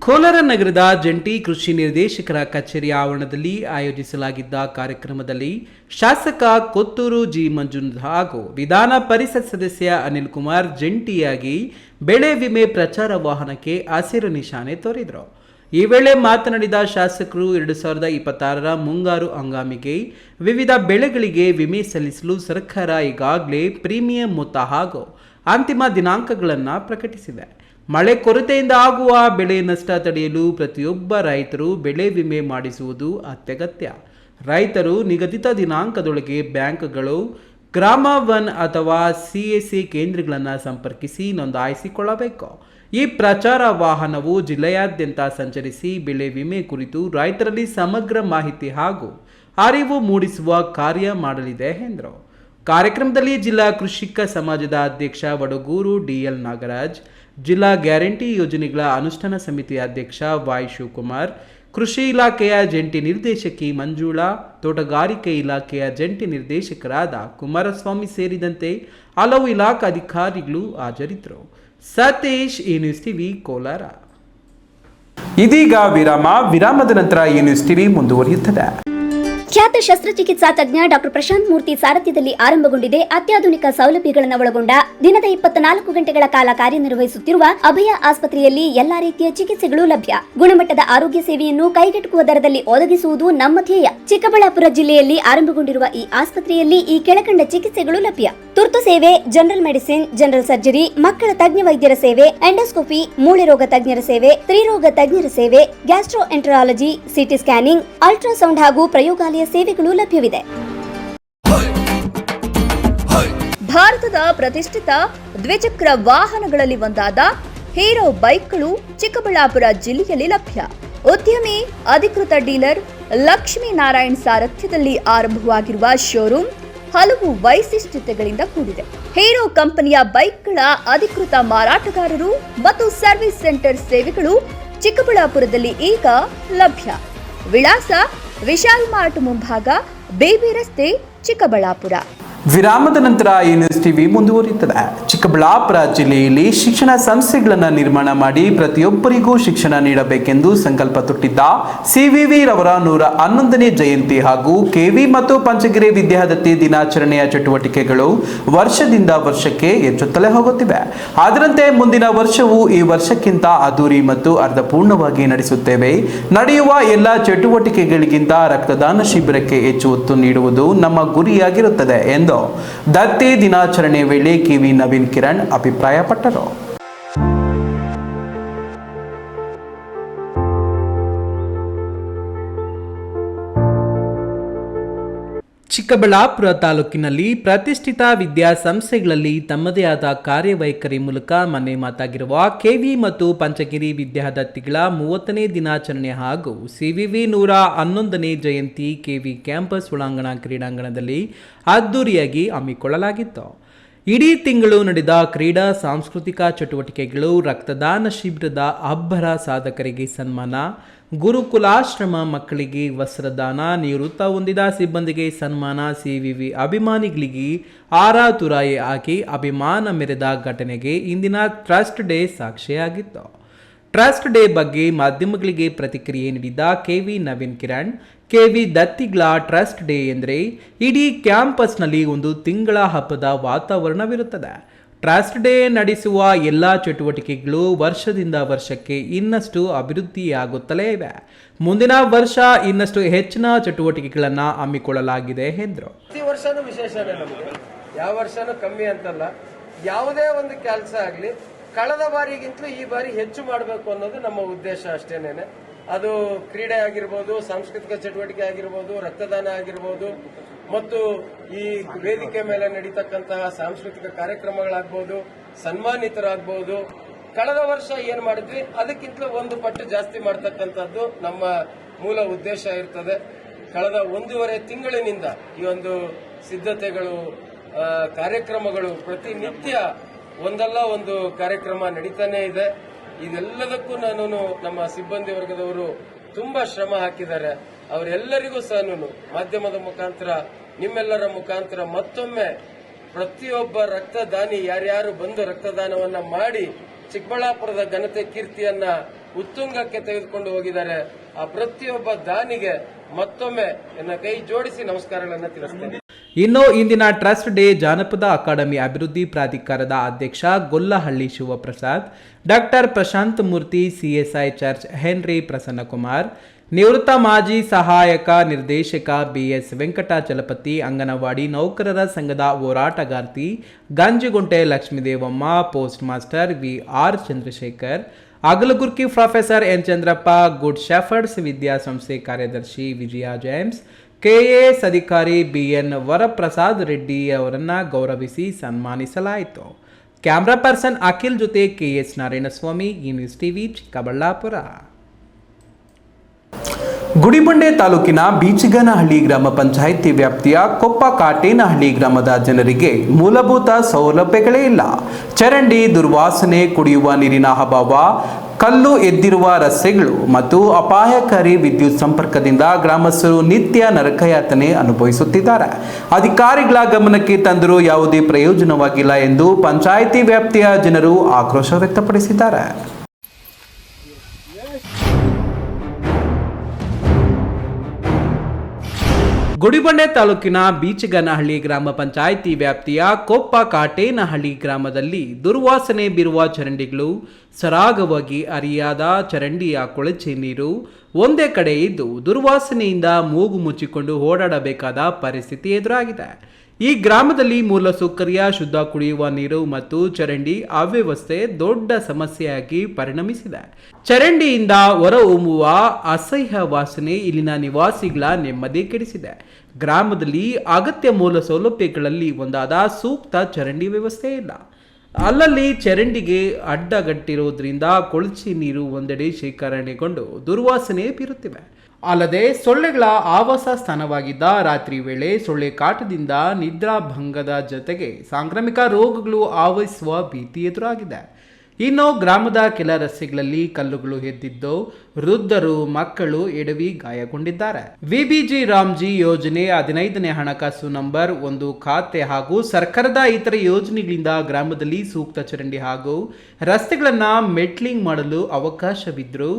ಕೋಲಾರ ನಗರದ ಜಂಟಿ ಕೃಷಿ ನಿರ್ದೇಶಕರ ಕಚೇರಿ ಆವರಣದಲ್ಲಿ ಆಯೋಜಿಸಲಾಗಿದ್ದ ಕಾರ್ಯಕ್ರಮದಲ್ಲಿ ಶಾಸಕ ಕೊತ್ತೂರು ಜಿ ಮಂಜುನಾಥ್ ಹಾಗೂ ವಿಧಾನ ಪರಿಷತ್ ಸದಸ್ಯ ಅನಿಲ್ ಕುಮಾರ್ ಜಂಟಿಯಾಗಿ ಬೆಳೆ ವಿಮೆ ಪ್ರಚಾರ ವಾಹನಕ್ಕೆ ಹಸಿರು ನಿಶಾನೆ ತೋರಿದರು. ಈ ವೇಳೆ ಮಾತನಾಡಿದ ಶಾಸಕರು 2026ರ ಮುಂಗಾರು ಹಂಗಾಮಿಗೆ ವಿವಿಧ ಬೆಳೆಗಳಿಗೆ ವಿಮೆ ಸಲ್ಲಿಸಲು ಸರ್ಕಾರ ಈಗಾಗಲೇ ಪ್ರೀಮಿಯಂ ಮೊತ್ತ ಹಾಗೂ ಅಂತಿಮ ದಿನಾಂಕಗಳನ್ನು ಪ್ರಕಟಿಸಿದೆ. ಮಳೆ ಕೊರತೆಯಿಂದ ಆಗುವ ಬೆಳೆ ನಷ್ಟ ತಡೆಯಲು ಪ್ರತಿಯೊಬ್ಬ ರೈತರು ಬೆಳೆ ವಿಮೆ ಮಾಡಿಸುವುದು ಅತ್ಯಗತ್ಯ. ರೈತರು ನಿಗದಿತ ದಿನಾಂಕದೊಳಗೆ ಬ್ಯಾಂಕ್ಗಳು, ಗ್ರಾಮ ಒನ್ ಅಥವಾ CSC ಕೇಂದ್ರಗಳನ್ನು ಸಂಪರ್ಕಿಸಿ ನೋಂದಾಯಿಸಿಕೊಳ್ಳಬೇಕು. ಈ ಪ್ರಚಾರ ವಾಹನವು ಜಿಲ್ಲೆಯಾದ್ಯಂತ ಸಂಚರಿಸಿ ಬೆಳೆ ವಿಮೆ ಕುರಿತು ರೈತರಲ್ಲಿ ಸಮಗ್ರ ಮಾಹಿತಿ ಹಾಗೂ ಅರಿವು ಮೂಡಿಸುವ ಕಾರ್ಯ ಮಾಡಲಿದೆ ಎಂದರು. ಕಾರ್ಯಕ್ರಮದಲ್ಲಿ ಜಿಲ್ಲಾ ಕೃಷಿಕ ಸಮಾಜದ ಅಧ್ಯಕ್ಷ ವಡಗೂರು DL ನಾಗರಾಜ್, ಜಿಲ್ಲಾ ಗ್ಯಾರಂಟಿ ಯೋಜನೆಗಳ ಅನುಷ್ಠಾನ ಸಮಿತಿ ಅಧ್ಯಕ್ಷ Y ಶಿವಕುಮಾರ್, ಕೃಷಿ ಇಲಾಖೆಯ ಜಂಟಿ ನಿರ್ದೇಶಕಿ ಮಂಜುಳಾ, ತೋಟಗಾರಿಕೆ ಇಲಾಖೆಯ ಜಂಟಿ ನಿರ್ದೇಶಕರಾದ ಕುಮಾರಸ್ವಾಮಿ ಸೇರಿದಂತೆ ಹಲವು ಇಲಾಖಾ ಅಧಿಕಾರಿಗಳು ಹಾಜರಿದ್ದರು. Satish, news TV, Kolar. ಇದೀಗ ವಿರಾಮದ ನಂತರ ನ್ಯೂಸ್ ಟಿವಿ ಮುಂದುವರಿಯುತ್ತದೆ. ಖ್ಯಾತ ಶಸ್ತ್ರಚಿಕಿತ್ಸಾ ತಜ್ಞ ಡಾಕ್ಟರ್ ಪ್ರಶಾಂತ್ ಮೂರ್ತಿ ಸಾರಥ್ಯದಲ್ಲಿ ಆರಂಭಗೊಂಡಿದೆ. ಅತ್ಯಾಧುನಿಕ ಸೌಲಭ್ಯಗಳನ್ನು ಒಳಗೊಂಡ ದಿನದ 24 ಗಂಟೆಗಳ ಕಾಲ ಕಾರ್ಯನಿರ್ವಹಿಸುತ್ತಿರುವ ಅಭಯ ಆಸ್ಪತ್ರೆಯಲ್ಲಿ ಎಲ್ಲಾ ರೀತಿಯ ಚಿಕಿತ್ಸೆಗಳು ಲಭ್ಯ. ಗುಣಮಟ್ಟದ ಆರೋಗ್ಯ ಸೇವೆಯನ್ನು ಕೈಗೆಟುಕುವ ದರದಲ್ಲಿ ಒದಗಿಸುವುದು ನಮ್ಮ ಧ್ಯೇಯ. ಚಿಕ್ಕಬಳ್ಳಾಪುರ ಜಿಲ್ಲೆಯಲ್ಲಿ ಆರಂಭಗೊಂಡಿರುವ ಈ ಆಸ್ಪತ್ರೆಯಲ್ಲಿ ಈ ಕೆಳಕಂಡ ಚಿಕಿತ್ಸೆಗಳು ಲಭ್ಯ: ತುರ್ತು ಸೇವೆ, ಜನರಲ್ ಮೆಡಿಸಿನ್, ಜನರಲ್ ಸರ್ಜರಿ, ಮಕ್ಕಳ ತಜ್ಞ ವೈದ್ಯರ ಸೇವೆ, ಎಂಡೋಸ್ಕೋಪಿ, ಮೂಳೆ ರೋಗ ತಜ್ಞರ ಸೇವೆ, ಸ್ತ್ರೀರೋಗ ತಜ್ಞರ ಸೇವೆ, ಗ್ಯಾಸ್ಟ್ರೋಎಂಟರಾಲಜಿ, ಸಿಟಿ ಸ್ಕ್ಯಾನಿಂಗ್, ಅಲ್ಟ್ರಾಸೌಂಡ್ ಹಾಗೂ ಪ್ರಯೋಗಾಲಯ ಸೇವೆಗಳು ಲಭ್ಯವಿದೆ. ಭಾರತದ ಪ್ರತಿಷ್ಠಿತ ದ್ವಿಚಕ್ರ ವಾಹನಗಳಲ್ಲಿ ಒಂದಾದ ಹೀರೋ ಬೈಕ್ಗಳು ಚಿಕ್ಕಬಳ್ಳಾಪುರ ಜಿಲ್ಲೆಯಲ್ಲಿ ಲಭ್ಯ. ಉದ್ಯಮಿ ಅಧಿಕೃತ ಡೀಲರ್ ಲಕ್ಷ್ಮೀನಾರಾಯಣ್ ಸಾರಥ್ಯದಲ್ಲಿ ಆರಂಭವಾಗಿರುವ ಶೋರೂಮ್ ಹಲವು ವೈಶಿಷ್ಟ್ಯತೆಗಳಿಂದ ಕೂಡಿದೆ. ಹೀರೋ ಕಂಪನಿಯ ಬೈಕ್ಗಳ ಅಧಿಕೃತ ಮಾರಾಟಗಾರರು ಮತ್ತು ಸರ್ವಿಸ್ ಸೆಂಟರ್ ಸೇವೆಗಳು ಚಿಕ್ಕಬಳ್ಳಾಪುರದಲ್ಲಿ ಈಗ ಲಭ್ಯ. ವಿಳಾಸ: ವಿಶಾಲ್ ಮಾರ್ಟ್ ಮುಂಭಾಗ, ಬೇಬಿ ರಸ್ತೆ, ಚಿಕ್ಕಬಳ್ಳಾಪುರ. ವಿರಾಮದ ನಂತರ ನ್ಯೂಸ್ ಟಿವಿ ಮುಂದುವರಿಯುತ್ತದೆ. ಚಿಕ್ಕಬಳ್ಳಾಪುರ ಜಿಲ್ಲೆಯಲ್ಲಿ ಶಿಕ್ಷಣ ಸಂಸ್ಥೆಗಳನ್ನು ನಿರ್ಮಾಣ ಮಾಡಿ ಪ್ರತಿಯೊಬ್ಬರಿಗೂ ಶಿಕ್ಷಣ ನೀಡಬೇಕೆಂದು ಸಂಕಲ್ಪ ತೊಟ್ಟಿದ್ದ CVV ರವರ 111ನೇ ಜಯಂತಿ ಹಾಗೂ KV ಮತ್ತು ಪಂಚಗಿರಿ ವಿದ್ಯಾದತ್ತಿ ದಿನಾಚರಣೆಯ ಚಟುವಟಿಕೆಗಳು ವರ್ಷದಿಂದ ವರ್ಷಕ್ಕೆ ಹೆಚ್ಚುತ್ತಲೇ ಹೋಗುತ್ತಿವೆ. ಅದರಂತೆ ಮುಂದಿನ ವರ್ಷವೂ ಈ ವರ್ಷಕ್ಕಿಂತ ಅದ್ದೂರಿ ಮತ್ತು ಅರ್ಥಪೂರ್ಣವಾಗಿ ನಡೆಸುತ್ತೇವೆ. ನಡೆಯುವ ಎಲ್ಲ ಚಟುವಟಿಕೆಗಳಿಗಿಂತ ರಕ್ತದಾನ ಶಿಬಿರಕ್ಕೆ ಹೆಚ್ಚು ಒತ್ತು ನೀಡುವುದು ನಮ್ಮ ಗುರಿಯಾಗಿರುತ್ತದೆ ಎಂದು ದತ್ತಿ ದಿನಾಚರಣೆ ವೇಳೆ KV ನವೀನ್ ಕಿರಣ್ ಅಭಿಪ್ರಾಯಪಟ್ಟರು. ಚಿಕ್ಕಬಳ್ಳಾಪುರ ತಾಲೂಕಿನಲ್ಲಿ ಪ್ರತಿಷ್ಠಿತ ವಿದ್ಯಾಸಂಸ್ಥೆಗಳಲ್ಲಿ ತಮ್ಮದೇ ಆದ ಕಾರ್ಯವೈಖರಿ ಮೂಲಕ ಮನೆ ಮಾತಾಗಿರುವ KV ಮತ್ತು ಪಂಚಗಿರಿ ವಿದ್ಯಾದತ್ತಿಗಳ 30ನೇ ದಿನಾಚರಣೆ ಹಾಗೂ CVV 111ನೇ ಜಯಂತಿ KV ಕ್ಯಾಂಪಸ್ ಒಳಾಂಗಣ ಕ್ರೀಡಾಂಗಣದಲ್ಲಿ ಅದ್ದೂರಿಯಾಗಿ ಹಮ್ಮಿಕೊಳ್ಳಲಾಗಿತ್ತು. ಇಡೀ ತಿಂಗಳು ನಡೆದ ಕ್ರೀಡಾ ಸಾಂಸ್ಕೃತಿಕ ಚಟುವಟಿಕೆಗಳು, ರಕ್ತದಾನ ಶಿಬಿರದ ಅಬ್ಬರ, ಸಾಧಕರಿಗೆ ಸನ್ಮಾನ, ಗುರುಕುಲಾಶ್ರಮ ಮಕ್ಕಳಿಗೆ ವಸ್ತ್ರದಾನ, ನಿವೃತ್ತ ಹೊಂದಿದ ಸಿಬ್ಬಂದಿಗೆ ಸನ್ಮಾನ, CVV ಅಭಿಮಾನಿಗಳಿಗೆ ಆರಾತುರಾಯಿ ಹಾಕಿ ಅಭಿಮಾನ ಮೆರೆದ ಘಟನೆಗೆ ಇಂದಿನ ಟ್ರಸ್ಟ್ ಡೇ ಸಾಕ್ಷಿಯಾಗಿತ್ತು. ಟ್ರಸ್ಟ್ ಡೇ ಬಗ್ಗೆ ಮಾಧ್ಯಮಗಳಿಗೆ ಪ್ರತಿಕ್ರಿಯೆ ನೀಡಿದ KV ನವೀನ್ ಕಿರಣ್, KV ದತ್ತಿಗಳ ಟ್ರಸ್ಟ್ ಡೇ ಎಂದರೆ ಇಡೀ ಕ್ಯಾಂಪಸ್ನಲ್ಲಿ ಒಂದು ತಿಂಗಳ ಹಬ್ಬದ ವಾತಾವರಣವಿರುತ್ತದೆ. ಟ್ರಸ್ಟ್ ಡೇ ನಡೆಸುವ ಎಲ್ಲ ಚಟುವಟಿಕೆಗಳು ವರ್ಷದಿಂದ ವರ್ಷಕ್ಕೆ ಇನ್ನಷ್ಟು ಅಭಿವೃದ್ಧಿಯಾಗುತ್ತಲೇ ಇವೆ. ಮುಂದಿನ ವರ್ಷ ಇನ್ನಷ್ಟು ಹೆಚ್ಚಿನ ಚಟುವಟಿಕೆಗಳನ್ನು ಹಮ್ಮಿಕೊಳ್ಳಲಾಗಿದೆ ಎಂದರು. ಪ್ರತಿ ವರ್ಷನೂ ವಿಶೇಷನೇ, ನಮಗೆ ಯಾವ ವರ್ಷನೂ ಕಮ್ಮಿ ಅಂತಲ್ಲ. ಯಾವುದೇ ಒಂದು ಕೆಲಸ ಆಗಲಿ ಕಳೆದ ಬಾರಿಗಿಂತಲೂ ಈ ಬಾರಿ ಹೆಚ್ಚು ಮಾಡಬೇಕು ಅನ್ನೋದು ನಮ್ಮ ಉದ್ದೇಶ ಅಷ್ಟೇನೇನೆ. ಅದು ಕ್ರೀಡೆ ಆಗಿರ್ಬೋದು, ಸಾಂಸ್ಕೃತಿಕ ಚಟುವಟಿಕೆ ಆಗಿರ್ಬೋದು, ರಕ್ತದಾನ ಆಗಿರ್ಬೋದು, ಮತ್ತು ಈ ವೇದಿಕೆ ಮೇಲೆ ನಡೀತಕ್ಕಂತಹ ಸಾಂಸ್ಕೃತಿಕ ಕಾರ್ಯಕ್ರಮಗಳಾಗ್ಬೋದು, ಸನ್ಮಾನಿತರಾಗ್ಬೋದು. ಕಳೆದ ವರ್ಷ ಏನ್ ಮಾಡಿದ್ವಿ ಅದಕ್ಕಿಂತಲೂ ಒಂದು ಪಟ್ಟು ಜಾಸ್ತಿ ಮಾಡ್ತಕ್ಕಂಥದ್ದು ನಮ್ಮ ಮೂಲ ಉದ್ದೇಶ ಇರ್ತದೆ. ಕಳೆದ 1.5 ತಿಂಗಳಿನಿಂದ ಈ ಒಂದು ಸಿದ್ಧತೆಗಳು, ಕಾರ್ಯಕ್ರಮಗಳು, ಪ್ರತಿನಿತ್ಯ ಒಂದಲ್ಲ ಒಂದು ಕಾರ್ಯಕ್ರಮ ನಡೀತಾನೆ ಇದೆ. ಇದೆಲ್ಲದಕ್ಕೂ ನಾನು ನಮ್ಮ ಸಿಬ್ಬಂದಿ ವರ್ಗದವರು ತುಂಬಾ ಶ್ರಮ ಹಾಕಿದ್ದಾರೆ. ಅವರೆಲ್ಲರಿಗೂ ಸಹ ಮಾಧ್ಯಮದ ಮುಖಾಂತರ, ನಿಮ್ಮೆಲ್ಲರ ಮುಖಾಂತರ ಮತ್ತೊಮ್ಮೆ ಪ್ರತಿಯೊಬ್ಬ ರಕ್ತದಾನಿ ಯಾರ್ಯಾರು ಬಂದು ರಕ್ತದಾನವನ್ನ ಮಾಡಿ ಚಿಕ್ಕಬಳ್ಳಾಪುರದ ಘನತೆ ಕೀರ್ತಿಯನ್ನ ಉತ್ತುಂಗಕ್ಕೆ ತೆಗೆದುಕೊಂಡು ಹೋಗಿದ್ದಾರೆ. ಆ ಪ್ರತಿಯೊಬ್ಬ ದಾನಿಗೆ ಮತ್ತೊಮ್ಮೆ ನನ್ನ ಕೈ ಜೋಡಿಸಿ ನಮಸ್ಕಾರಗಳನ್ನು ತಿಳಿಸ್ತೇನೆ. ಇನ್ನು ಇಂದಿನ ಟ್ರಸ್ಟ್ ಡೇ ಜಾನಪದ ಅಕಾಡೆಮಿ ಅಭಿವೃದ್ಧಿ ಪ್ರಾಧಿಕಾರದ ಅಧ್ಯಕ್ಷ Gollahalli Shivaprasad, doctor Prashanth Murthy, CSI church Henry Prasannakumar, ನಿವೃತ್ತ ಮಾಜಿ ಸಹಾಯಕ ನಿರ್ದೇಶಕ ಬಿಎಸ್ ವೆಂಕಟಾಚಲಪತಿ, ಅಂಗನವಾಡಿ ನೌಕರರ ಸಂಘದ ಹೋರಾಟಗಾರ್ತಿ Ganjigunte Lakshmidevamma, postmaster VR Chandrashekar, Agalagurki professor N Chandrappa, Good Shepherd's ವಿದ್ಯಾಸಂಸ್ಥೆ ಕಾರ್ಯದರ್ಶಿ ವಿಜಯ ಜೇಮ್ಸ್, ಕೆಎಎಸ್ ಅಧಿಕಾರಿ ಬಿಎನ್ ವರಪ್ರಸಾದ್ ರೆಡ್ಡಿ ಅವರನ್ನು ಗೌರವಿಸಿ ಸನ್ಮಾನಿಸಲಾಯಿತು. ಕ್ಯಾಮ್ರಾ ಪರ್ಸನ್ ಅಖಿಲ್ ಜೊತೆ ಕೆಎಸ್ ನಾರಾಯಣಸ್ವಾಮಿ, ಈ ನ್ಯೂಸ್ ಟಿವಿ, ಚಿಕ್ಕಬಳ್ಳಾಪುರ. ಗುಡಿಬಂಡೆ ತಾಲೂಕಿನ ಬೀಚಗನಹಳ್ಳಿ ಗ್ರಾಮ ಪಂಚಾಯಿತಿ ವ್ಯಾಪ್ತಿಯ ಕೊಪ್ಪ ಕಾಟೇನಹಳ್ಳಿ ಗ್ರಾಮದ ಜನರಿಗೆ ಮೂಲಭೂತ ಸೌಲಭ್ಯಗಳೇ ಇಲ್ಲ. ಚರಂಡಿ, ದುರ್ವಾಸನೆ, ಕುಡಿಯುವ ನೀರಿನ ಅಭಾವ, ಕಲ್ಲು ಎದ್ದಿರುವ ರಸ್ತೆಗಳು ಮತ್ತು ಅಪಾಯಕಾರಿ ವಿದ್ಯುತ್ ಸಂಪರ್ಕದಿಂದ ಗ್ರಾಮಸ್ಥರು ನಿತ್ಯ ನರಕಯಾತನೆ ಅನುಭವಿಸುತ್ತಿದ್ದಾರೆ. ಅಧಿಕಾರಿಗಳ ಗಮನಕ್ಕೆ ತಂದರೂ ಯಾವುದೇ ಪ್ರಯೋಜನವಾಗಿಲ್ಲ ಎಂದು ಪಂಚಾಯಿತಿ ವ್ಯಾಪ್ತಿಯ ಜನರು ಆಕ್ರೋಶ ವ್ಯಕ್ತಪಡಿಸಿದ್ದಾರೆ. ಗುಡಿಬಂಡೆ ತಾಲೂಕಿನ ಬೀಚಗನಹಳ್ಳಿ ಗ್ರಾಮ ಪಂಚಾಯಿತಿ ವ್ಯಾಪ್ತಿಯ ಕೊಪ್ಪ ಕಾಟೇನಹಳ್ಳಿ ಗ್ರಾಮದಲ್ಲಿ ದುರ್ವಾಸನೆ ಬೀರುವ ಚರಂಡಿಗಳು, ಸರಾಗವಾಗಿ ಹರಿಯಾದ ಚರಂಡಿಯ ಕೊಳಚೆ ನೀರು ಒಂದೇ ಕಡೆ ಇದ್ದು ದುರ್ವಾಸನೆಯಿಂದ ಮೂಗು ಮುಚ್ಚಿಕೊಂಡು ಓಡಾಡಬೇಕಾದ ಪರಿಸ್ಥಿತಿ ಎದುರಾಗಿದೆ. ಈ ಗ್ರಾಮದಲ್ಲಿ ಮೂಲಸೌಕರ್ಯ, ಶುದ್ಧ ಕುಡಿಯುವ ನೀರು ಮತ್ತು ಚರಂಡಿ ಅವ್ಯವಸ್ಥೆ ದೊಡ್ಡ ಸಮಸ್ಯೆಯಾಗಿ ಪರಿಣಮಿಸಿದೆ. ಚರಂಡಿಯಿಂದ ಹೊರಹೊಮ್ಮುವ ಅಸಹ್ಯ ವಾಸನೆ ಇಲ್ಲಿನ ನಿವಾಸಿಗಳ ನೆಮ್ಮದಿ ಕೆಡಿಸಿದೆ. ಗ್ರಾಮದಲ್ಲಿ ಅಗತ್ಯ ಮೂಲ ಸೌಲಭ್ಯಗಳಲ್ಲಿ ಒಂದಾದ ಸೂಕ್ತ ಚರಂಡಿ ವ್ಯವಸ್ಥೆ ಇಲ್ಲ. ಅಲ್ಲಲ್ಲಿ ಚರಂಡಿಗೆ ಅಡ್ಡಗಟ್ಟಿರುವುದರಿಂದ ಕೊಳಚೆ ನೀರು ಒಂದೆಡೆ ಶೇಖರಣೆಗೊಂಡು ದುರ್ವಾಸನೆ ಬೀರುತ್ತಿವೆ. ಅಲ್ಲದೆ ಸೊಳ್ಳೆಗಳ ಆವಾಸ ಸ್ಥಾನವಾಗಿದ್ದ ರಾತ್ರಿ ವೇಳೆ ಸೊಳ್ಳೆ ಕಾಟದಿಂದ ನಿದ್ರಾಭಂಗದ ಜೊತೆಗೆ ಸಾಂಕ್ರಾಮಿಕ ರೋಗಗಳು ಆವರಿಸುವ ಭೀತಿ ಎದುರಾಗಿದೆ. ಇನ್ನು ಗ್ರಾಮದ ಕೆಲ ರಸ್ತೆಗಳಲ್ಲಿ ಕಲ್ಲುಗಳು ಎದ್ದಿದ್ದು ವೃದ್ಧರು, ಮಕ್ಕಳು ಎಡವಿ ಗಾಯಗೊಂಡಿದ್ದಾರೆ. ವಿಬಿಜಿ ರಾಮ್ಜಿ ಯೋಜನೆ 15ನೇ ಹಣಕಾಸು ನಂಬರ್ 1 ಖಾತೆ ಹಾಗೂ ಸರ್ಕಾರದ ಇತರ ಯೋಜನೆಗಳಿಂದ ಗ್ರಾಮದಲ್ಲಿ ಸೂಕ್ತ ಚರಂಡಿ ಹಾಗೂ ರಸ್ತೆಗಳನ್ನು ಮೆಟ್ಲಿಂಗ್ ಮಾಡಲು ಅವಕಾಶವಿದ್ದರೂ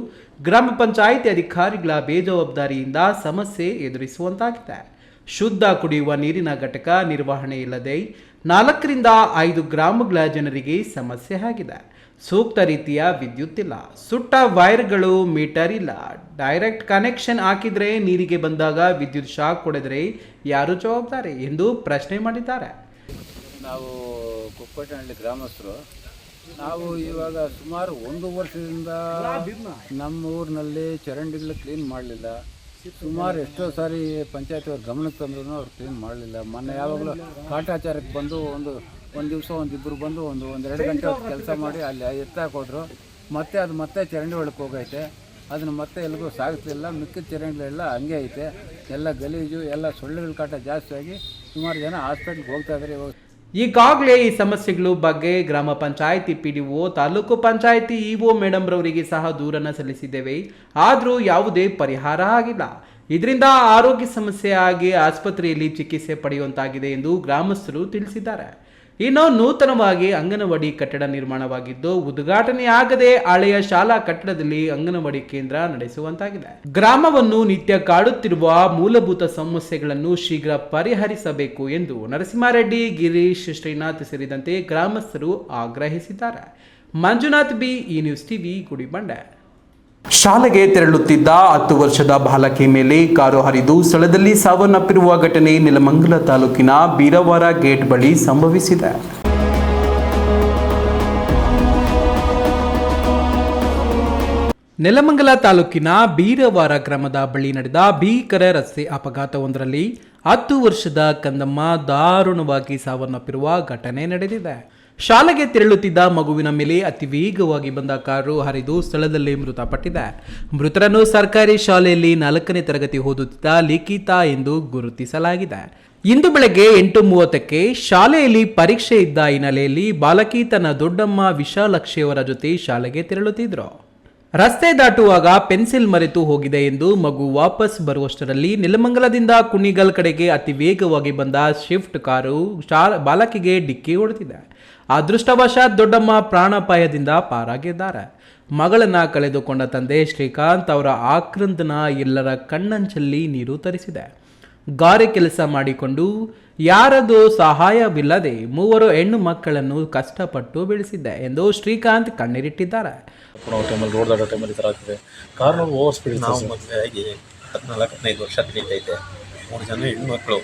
ಗ್ರಾಮ ಪಂಚಾಯಿತಿ ಅಧಿಕಾರಿಗಳ ಬೇಜವಾಬ್ದಾರಿಯಿಂದ ಸಮಸ್ಯೆ ಎದುರಿಸುವಂತಾಗಿದೆ. ಶುದ್ಧ ಕುಡಿಯುವ ನೀರಿನ ಘಟಕ ನಿರ್ವಹಣೆ ಇಲ್ಲದೆ 4 ರಿಂದ 5 ಗ್ರಾಮಗಳ ಜನರಿಗೆ ಸಮಸ್ಯೆ ಆಗಿದೆ. ಸೂಕ್ತ ರೀತಿಯ ವಿದ್ಯುತ್ ಇಲ್ಲ, ಸುಟ್ಟ ವೈರ್ಗಳು, ಮೀಟರ್ ಇಲ್ಲ. ಡೈರೆಕ್ಟ್ ಕನೆಕ್ಷನ್ ಹಾಕಿದ್ರೆ ನೀರಿಗೆ ಬಂದಾಗ ವಿದ್ಯುತ್ ಶಾಕ್ ಕೊಡಿದ್ರೆ ಯಾರು ಜವಾಬ್ದಾರಿ ಎಂದು ಪ್ರಶ್ನೆ ಮಾಡಿದ್ದಾರೆ. ನಾವು ಕುಪ್ಪಟನಹಳ್ಳಿ ಗ್ರಾಮಸ್ಥರು. ನಾವು ಇವಾಗ ಸುಮಾರು 1 ವರ್ಷದಿಂದ ನಮ್ಮ ಊರಿನಲ್ಲಿ ಚರಂಡಿಗಳು ಕ್ಲೀನ್ ಮಾಡಲಿಲ್ಲ. ಸುಮಾರು ಎಷ್ಟೋ ಸಾರಿ ಪಂಚಾಯತ್ ಅವ್ರ ಗಮನಕ್ಕೆ ತಂದ್ರೂ ಅವ್ರು ಕ್ಲೀನ್ ಮಾಡಲಿಲ್ಲ. ಮೊನ್ನೆ ಯಾವಾಗಲೂ ಕಾಟಾಚಾರಕ್ಕೆ ಬಂದು ಒಂದು ದಿವಸ ಒಂದಿಬ್ಬರು ಬಂದು ಒಂದೆರಡು ಗಂಟೆ ಕೆಲಸ ಮಾಡಿ ಅಲ್ಲಿ ಎತ್ತಾಕೋದ್ರು. ಮತ್ತೆ ಚರಂಡಿ ಒಳಗೆ ಹೋಗೈತೆ. ಅದನ್ನು ಮತ್ತೆ ಎಲ್ಲಿಗೂ ಸಾಗಿಸಲಿಲ್ಲ. ಮಿಕ್ಕಿದ ಚರಂಡಿಗಳೆಲ್ಲ ಹಂಗೆ ಐತೆ. ಎಲ್ಲ ಗಲೀಜು, ಎಲ್ಲ ಸೊಳ್ಳೆಗಳ ಕಾಟ ಜಾಸ್ತಿ ಆಗಿ ಸುಮಾರು ಜನ ಹಾಸ್ಪಿಟ್ಲ್ಗೆ ಹೋಗ್ತಾ ಇದ್ದಾರೆ. ಈಗಾಗಲೇ ಈ ಸಮಸ್ಯೆಗಳ ಬಗ್ಗೆ ಗ್ರಾಮ panchayat PDO, taluk panchayat EO madam ರವರಿಗೆ ಸಹ ದೂರನ್ನು ಸಲ್ಲಿಸಿದ್ದೇವೆ. ಆದರೂ ಯಾವುದೇ ಪರಿಹಾರ ಆಗಿಲ್ಲ. ಇದರಿಂದ ಆರೋಗ್ಯ ಸಮಸ್ಯೆ ಆಗಿ ಆಸ್ಪತ್ರೆಯಲ್ಲಿ ಚಿಕಿತ್ಸೆ ಪಡೆಯುವಂತಾಗಿದೆ ಎಂದು ಗ್ರಾಮಸ್ಥರು ತಿಳಿಸಿದ್ದಾರೆ. ಇನ್ನು ನೂತನವಾಗಿ ಅಂಗನವಾಡಿ ಕಟ್ಟಡ ನಿರ್ಮಾಣವಾಗಿದ್ದು ಉದ್ಘಾಟನೆಯಾಗದೆ ಹಳೆಯ ಶಾಲಾ ಕಟ್ಟಡದಲ್ಲಿ ಅಂಗನವಾಡಿ ಕೇಂದ್ರ ನಡೆಸುವಂತಾಗಿದೆ. ಗ್ರಾಮವನ್ನು ನಿತ್ಯ ಕಾಡುತ್ತಿರುವ ಮೂಲಭೂತ ಸಮಸ್ಯೆಗಳನ್ನು ಶೀಘ್ರ ಪರಿಹರಿಸಬೇಕು ಎಂದು ನರಸಿಂಹಾರೆಡ್ಡಿ, ಗಿರೀಶ್, ಶ್ರೀನಾಥ್ ಸೇರಿದಂತೆ ಗ್ರಾಮಸ್ಥರು ಆಗ್ರಹಿಸಿದ್ದಾರೆ. ಮಂಜುನಾಥ್ ಬಿ, ಈ ನ್ಯೂಸ್ ಟಿವಿ, ಗುಡಿಬಂಡೆ. ಶಾಲೆಗೆ ತೆರಳುತ್ತಿದ್ದ 10 ವರ್ಷದ ಬಾಲಕಿ ಮೇಲೆ ಕಾರು ಹರಿದು ಸ್ಥಳದಲ್ಲಿ ಸಾವನ್ನಪ್ಪಿರುವ ಘಟನೆ ನೆಲಮಂಗಲ ತಾಲೂಕಿನ ಬೀರವಾರ ಗೇಟ್ ಬಳಿ ಸಂಭವಿಸಿದೆ. ನೆಲಮಂಗಲ ತಾಲೂಕಿನ ಬೀರವಾರ ಗ್ರಾಮದ ಬಳಿ ನಡೆದ ಭೀಕರ ರಸ್ತೆ ಅಪಘಾತವೊಂದರಲ್ಲಿ 10 ವರ್ಷದ ಕಂದಮ್ಮ ದಾರುಣವಾಗಿ ಸಾವನ್ನಪ್ಪಿರುವ ಘಟನೆ ನಡೆದಿದೆ. ಶಾಲೆಗೆ ತೆರಳುತ್ತಿದ್ದ ಮಗುವಿನ ಮೇಲೆ ಅತಿ ವೇಗವಾಗಿ ಬಂದ ಕಾರು ಹರಿದು ಸ್ಥಳದಲ್ಲೇ ಮೃತಪಟ್ಟಿದೆ. ಮೃತರನ್ನು ಸರ್ಕಾರಿ ಶಾಲೆಯಲ್ಲಿ 4ನೇ ತರಗತಿ ಓದುತ್ತಿದ್ದ ಲಿಖಿತಾ ಎಂದು ಗುರುತಿಸಲಾಗಿದೆ. ಇಂದು ಬೆಳಗ್ಗೆ 8:30ಕ್ಕೆ ಶಾಲೆಯಲ್ಲಿ ಪರೀಕ್ಷೆ ಇದ್ದ ಹಿನ್ನೆಲೆಯಲ್ಲಿ ಬಾಲಕಿ ತನ್ನ ದೊಡ್ಡಮ್ಮ ವಿಶಾಲಕ್ಷಿಯವರ ಜೊತೆ ಶಾಲೆಗೆ ತೆರಳುತ್ತಿದ್ರು. ರಸ್ತೆ ದಾಟುವಾಗ ಪೆನ್ಸಿಲ್ ಮರೆತು ಹೋಗಿದೆ ಎಂದು ಮಗು ವಾಪಸ್ ಬರುವಷ್ಟರಲ್ಲಿ ನೆಲಮಂಗಲದಿಂದ ಕುಣಿಗಲ್ ಕಡೆಗೆ ಅತಿ ವೇಗವಾಗಿ ಬಂದ ಶಿಫ್ಟ್ ಕಾರು ಬಾಲಕಿಗೆ ಡಿಕ್ಕಿ ಹೊಡೆದಿದೆ. ಅದೃಷ್ಟವಶಾತ್ ದೊಡ್ಡಮ್ಮ ಪ್ರಾಣಾಪಾಯದಿಂದ ಪಾರಾಗಿದ್ದಾರೆ. ಮಗಳನ್ನ ಕಳೆದುಕೊಂಡ ತಂದೆ ಶ್ರೀಕಾಂತ್ ಅವರ ಆಕ್ರಂದನ ಎಲ್ಲರ ಕಣ್ಣಂಚಲ್ಲಿ ನೀರು ತರಿಸಿದೆ. ಗಾರೆ ಕೆಲಸ ಮಾಡಿಕೊಂಡು ಯಾರದು ಸಹಾಯವಿಲ್ಲದೆ 3 ಹೆಣ್ಣು ಮಕ್ಕಳನ್ನು ಕಷ್ಟಪಟ್ಟು ಬೆಳೆಸಿದ್ದೆ ಎಂದು ಶ್ರೀಕಾಂತ್ ಕಣ್ಣೀರಿಟ್ಟಿದ್ದಾರೆ. ಟೈಮಲ್ಲಿ ರೋಡ್ ದಾಟೋ ಟೈಮಲ್ಲಿ ಈ ಥರ ಆಗ್ತದೆ. ಕಾರಣ ಓವರ್ ಸ್ಪೀಡ್. ನಾವು ಮದುವೆ ಆಗಿ 14-15 ವರ್ಷ ನಡೀತೈತೆ. 3 ಜನ ಹೆಣ್ಮಕ್ಳು.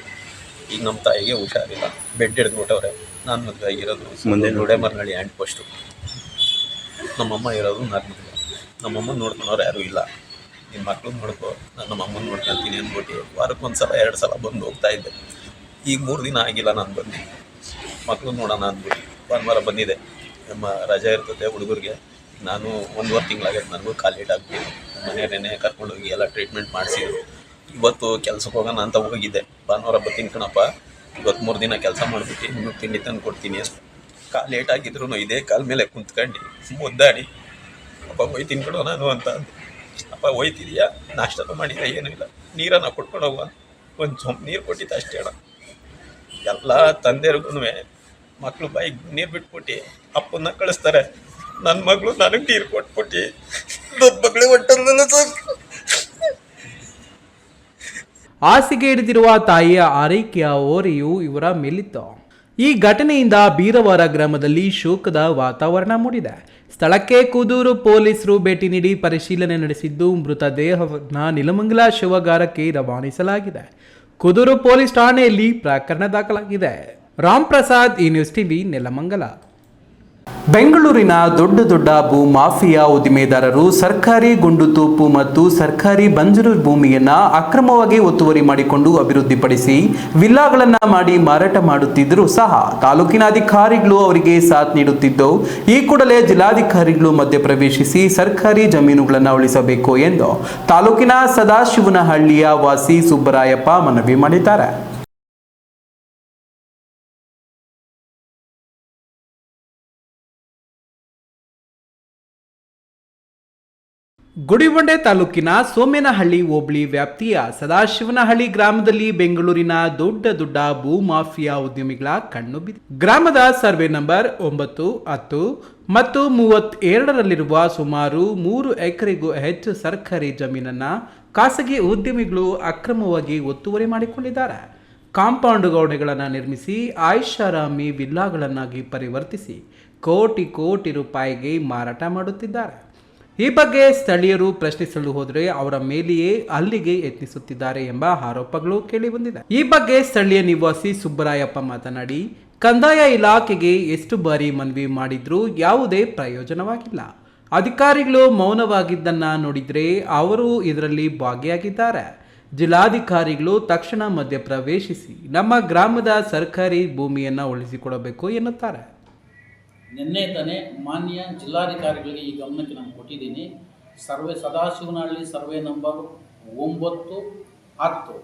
ಈಗ ನಮ್ಮ ತಾಯಿಗೆ ಹುಷಾರಿಲ್ಲ, ಬೆಡ್ ಹಿಡಿದ್ಬಿಟ್ಟವ್ರೆ. ನಾನು ಮದುವೆ ಆಗಿರೋದು ಮುಂದೆ ನುಡೆಮರ್ನಳ್ಳಿ ಹ್ಯಾಂಡ್ ಪೋಸ್ಟು. ನಮ್ಮಮ್ಮ ಇರೋದು ನಾಲ್ಕು. ನಮ್ಮಮ್ಮ ನೋಡ್ಕೊಳೋರು ಯಾರೂ ಇಲ್ಲ. ನಿಮ್ಮ ಮಕ್ಕಳು ನೋಡ್ಕೊ, ನಾನು ನಮ್ಮಮ್ಮನ ನೋಡ್ಕೊತೀನಿ ಅಂದ್ಬಿಟ್ಟು ವಾರಕ್ಕೆ 1 ಸಲ 2 ಸಲ ಬಂದು ಹೋಗ್ತಾಯಿದ್ದೆ. ಈಗ 3 ದಿನ ಆಗಿಲ್ಲ ನಾನು ಬಂದು ಮಕ್ಕಳು ನೋಡೋಣ ಅಂದ್ಬಿಟ್ಟು ಭಾನುವಾರ ಬಂದಿದೆ. ನಮ್ಮ ರಜೆ ಇರ್ತದೆ ಹುಡುಗರಿಗೆ. ನಾನು 1.5 ತಿಂಗಳಾಗೈತೆ ನನಗೂ ಕಾಲೇಟ್ ಆಗ್ಬಿಟ್ಟು ಮನೆಯವ್ರೇನೆ ಕರ್ಕೊಂಡೋಗಿ ಎಲ್ಲ ಟ್ರೀಟ್ಮೆಂಟ್ ಮಾಡಿಸಿದ್ರು. ಇವತ್ತು ಕೆಲ್ಸಕ್ಕೆ ಹೋಗೋಣ ಅಂತ ಹೋಗಿದ್ದೆ. ಭಾನುವಾರ ಬರ್ತೀನಿ ಕಣಪ್ಪ, ಇವತ್ತು 3 ದಿನ ಕೆಲಸ ಮಾಡಿಬಿಟ್ಟು ನಿಮಗೆ ತಿಂಡಿ ತಂದು ಕೊಡ್ತೀನಿ ಅಂತ. ಲೇಟ್ ಆಗಿದ್ರು ಇದೇ ಕಾಲ ಮೇಲೆ ಕುಂತ್ಕೊಂಡು ಮುದ್ದಾಡಿ ಅಪ್ಪ ಹೋಯ್ತೀನಿ ಕಣೋ ನಾನು ಅಂತ ಅಂದೆ. ಅಪ್ಪ ಹೋಯ್ತಿದೀಯಾ, ನಾಷ್ಟನೂ ಮಾಡಿಲ್ಲ, ಏನೂ ಇಲ್ಲ, ನೀರನ್ನು ಕೊಟ್ಕೊಂಡು ಹೋಗುವ, ಒಂದು ಸೊಂಪು ನೀರು ಕೊಟ್ಟಿದ್ದೆ ಅಷ್ಟೇ ಅಣ್ಣ. ಎಲ್ಲ ತಂದೆಯರ್ಗು ಮಕ್ಕಳು ಬಾಯಿಗೆ ನೀರು ಬಿಟ್ಬಿಟ್ಟು ಅಪ್ಪನ್ನ ಕಳಿಸ್ತಾರೆ. ನನ್ನ ಮಗಳು ನನಗೆ ನೀರು ಕೊಟ್ಬಿಟ್ಟು ನನ್ನ ಮಗಳೇ ಹೊಟ್ಟಲ್ಲ ಸರ್. ಹಾಸಿಗೆ ಹಿಡಿದಿರುವ ತಾಯಿಯ ಆರೈಕೆಯ ಓರೆಯು ಇವರ ಮೇಲಿತ್ತು. ಈ ಘಟನೆಯಿಂದ ಬೀರವಾರ ಗ್ರಾಮದಲ್ಲಿ ಶೋಕದ ವಾತಾವರಣ ಮೂಡಿದೆ. ಸ್ಥಳಕ್ಕೆ ಕುದೂರು ಪೊಲೀಸರು ಭೇಟಿ ನೀಡಿ ಪರಿಶೀಲನೆ ನಡೆಸಿದ್ದು ಮೃತದೇಹವನ್ನು ನೆಲಮಂಗಲ ಶವಗಾರಕ್ಕೆ ರವಾನಿಸಲಾಗಿದೆ. ಕುದೂರು ಪೊಲೀಸ್ ಠಾಣೆಯಲ್ಲಿ ಪ್ರಕರಣ ದಾಖಲಾಗಿದೆ. ರಾಮ್ ಪ್ರಸಾದ್, ಈ ನ್ಯೂಸ್ ಟಿವಿ, ನೆಲಮಂಗಲ. ಬೆಂಗಳೂರಿನ ದೊಡ್ಡ ಭೂ ಮಾಫಿಯಾ ಉದ್ದಿಮೆದಾರರು ಸರ್ಕಾರಿ ಗುಂಡುತೋಪು ಮತ್ತು ಸರ್ಕಾರಿ ಬಂಜರು ಭೂಮಿಯನ್ನ ಅಕ್ರಮವಾಗಿ ಒತ್ತುವರಿ ಮಾಡಿಕೊಂಡು ಅಭಿವೃದ್ಧಿಪಡಿಸಿ ವಿಲ್ಲಾಗಳನ್ನ ಮಾಡಿ ಮಾರಾಟ ಮಾಡುತ್ತಿದ್ದರೂ ಸಹ ತಾಲೂಕಿನ ಅಧಿಕಾರಿಗಳು ಅವರಿಗೆ ಸಾಥ್ ನೀಡುತ್ತಿದ್ದು, ಈ ಕೂಡಲೇ ಜಿಲ್ಲಾಧಿಕಾರಿಗಳು ಮಧ್ಯಪ್ರವೇಶಿಸಿ ಸರ್ಕಾರಿ ಜಮೀನುಗಳನ್ನು ಉಳಿಸಬೇಕು ಎಂದು ತಾಲೂಕಿನ ಸದಾಶಿವನಹಳ್ಳಿಯ ವಾಸಿ ಸುಬ್ಬರಾಯಪ್ಪ ಮನವಿ ಮಾಡಿದ್ದಾರೆ. ಗುಡಿಬಂಡೆ ತಾಲೂಕಿನ ಸೋಮೇನಹಳ್ಳಿ ಹೋಬಳಿ ವ್ಯಾಪ್ತಿಯ ಸದಾಶಿವನಹಳ್ಳಿ ಗ್ರಾಮದಲ್ಲಿ ಬೆಂಗಳೂರಿನ ದೊಡ್ಡ ಭೂ ಮಾಫಿಯಾ ಉದ್ಯಮಿಗಳ ಕಣ್ಣು ಬಿದ್ದಿದೆ. ಗ್ರಾಮದ ಸರ್ವೆ ನಂಬರ್ 9, 10 ಮತ್ತು 32ರಲ್ಲಿರುವ ಸುಮಾರು 3 ಎಕರೆಗೂ ಹೆಚ್ಚು ಸರ್ಕಾರಿ ಜಮೀನನ್ನ ಖಾಸಗಿ ಉದ್ಯಮಿಗಳು ಅಕ್ರಮವಾಗಿ ಒತ್ತುವರಿ ಮಾಡಿಕೊಂಡಿದ್ದಾರೆ. ಕಾಂಪೌಂಡ್ ಗೋಡೆಗಳನ್ನು ನಿರ್ಮಿಸಿ ಆಯ್ಷಾರಾಮಿ ವಿಲ್ಲಾಗಳನ್ನಾಗಿ ಪರಿವರ್ತಿಸಿ ಕೋಟಿ ರೂಪಾಯಿಗೆ ಮಾರಾಟ ಮಾಡುತ್ತಿದ್ದಾರೆ. ಈ ಬಗ್ಗೆ ಸ್ಥಳೀಯರು ಪ್ರಶ್ನಿಸಲು ಹೋದರೆ ಅವರ ಮೇಲೆಯೇ ಹಲ್ಲೆಗೆ ಯತ್ನಿಸುತ್ತಿದ್ದಾರೆ ಎಂಬ ಆರೋಪಗಳು ಕೇಳಿಬಂದಿದೆ. ಈ ಬಗ್ಗೆ ಸ್ಥಳೀಯ ನಿವಾಸಿ ಸುಬ್ಬರಾಯಪ್ಪ ಮಾತನಾಡಿ, ಕಂದಾಯ ಇಲಾಖೆಗೆ ಎಷ್ಟು ಬಾರಿ ಮನವಿ ಮಾಡಿದ್ರೂ ಯಾವುದೇ ಪ್ರಯೋಜನವಾಗಿಲ್ಲ. ಅಧಿಕಾರಿಗಳು ಮೌನವಾಗಿದ್ದನ್ನ ನೋಡಿದ್ರೆ ಅವರು ಇದರಲ್ಲಿ ಭಾಗಿಯಾಗಿದ್ದಾರೆ. ಜಿಲ್ಲಾಧಿಕಾರಿಗಳು ತಕ್ಷಣ ಮಧ್ಯಪ್ರವೇಶಿಸಿ ನಮ್ಮ ಗ್ರಾಮದ ಸರ್ಕಾರಿ ಭೂಮಿಯನ್ನು ಉಳಿಸಿಕೊಡಬೇಕು ಎನ್ನುತ್ತಾರೆ. ನಿನ್ನೆ ತಾನೇ ಮಾನ್ಯ ಜಿಲ್ಲಾಧಿಕಾರಿಗಳಿಗೆ ಈ ಗಮನಕ್ಕೆ ನಾನು ಕೊಟ್ಟಿದ್ದೀನಿ. ಸದಾಶಿವನಹಳ್ಳಿ ಸರ್ವೆ ನಂಬರ್ 9, 10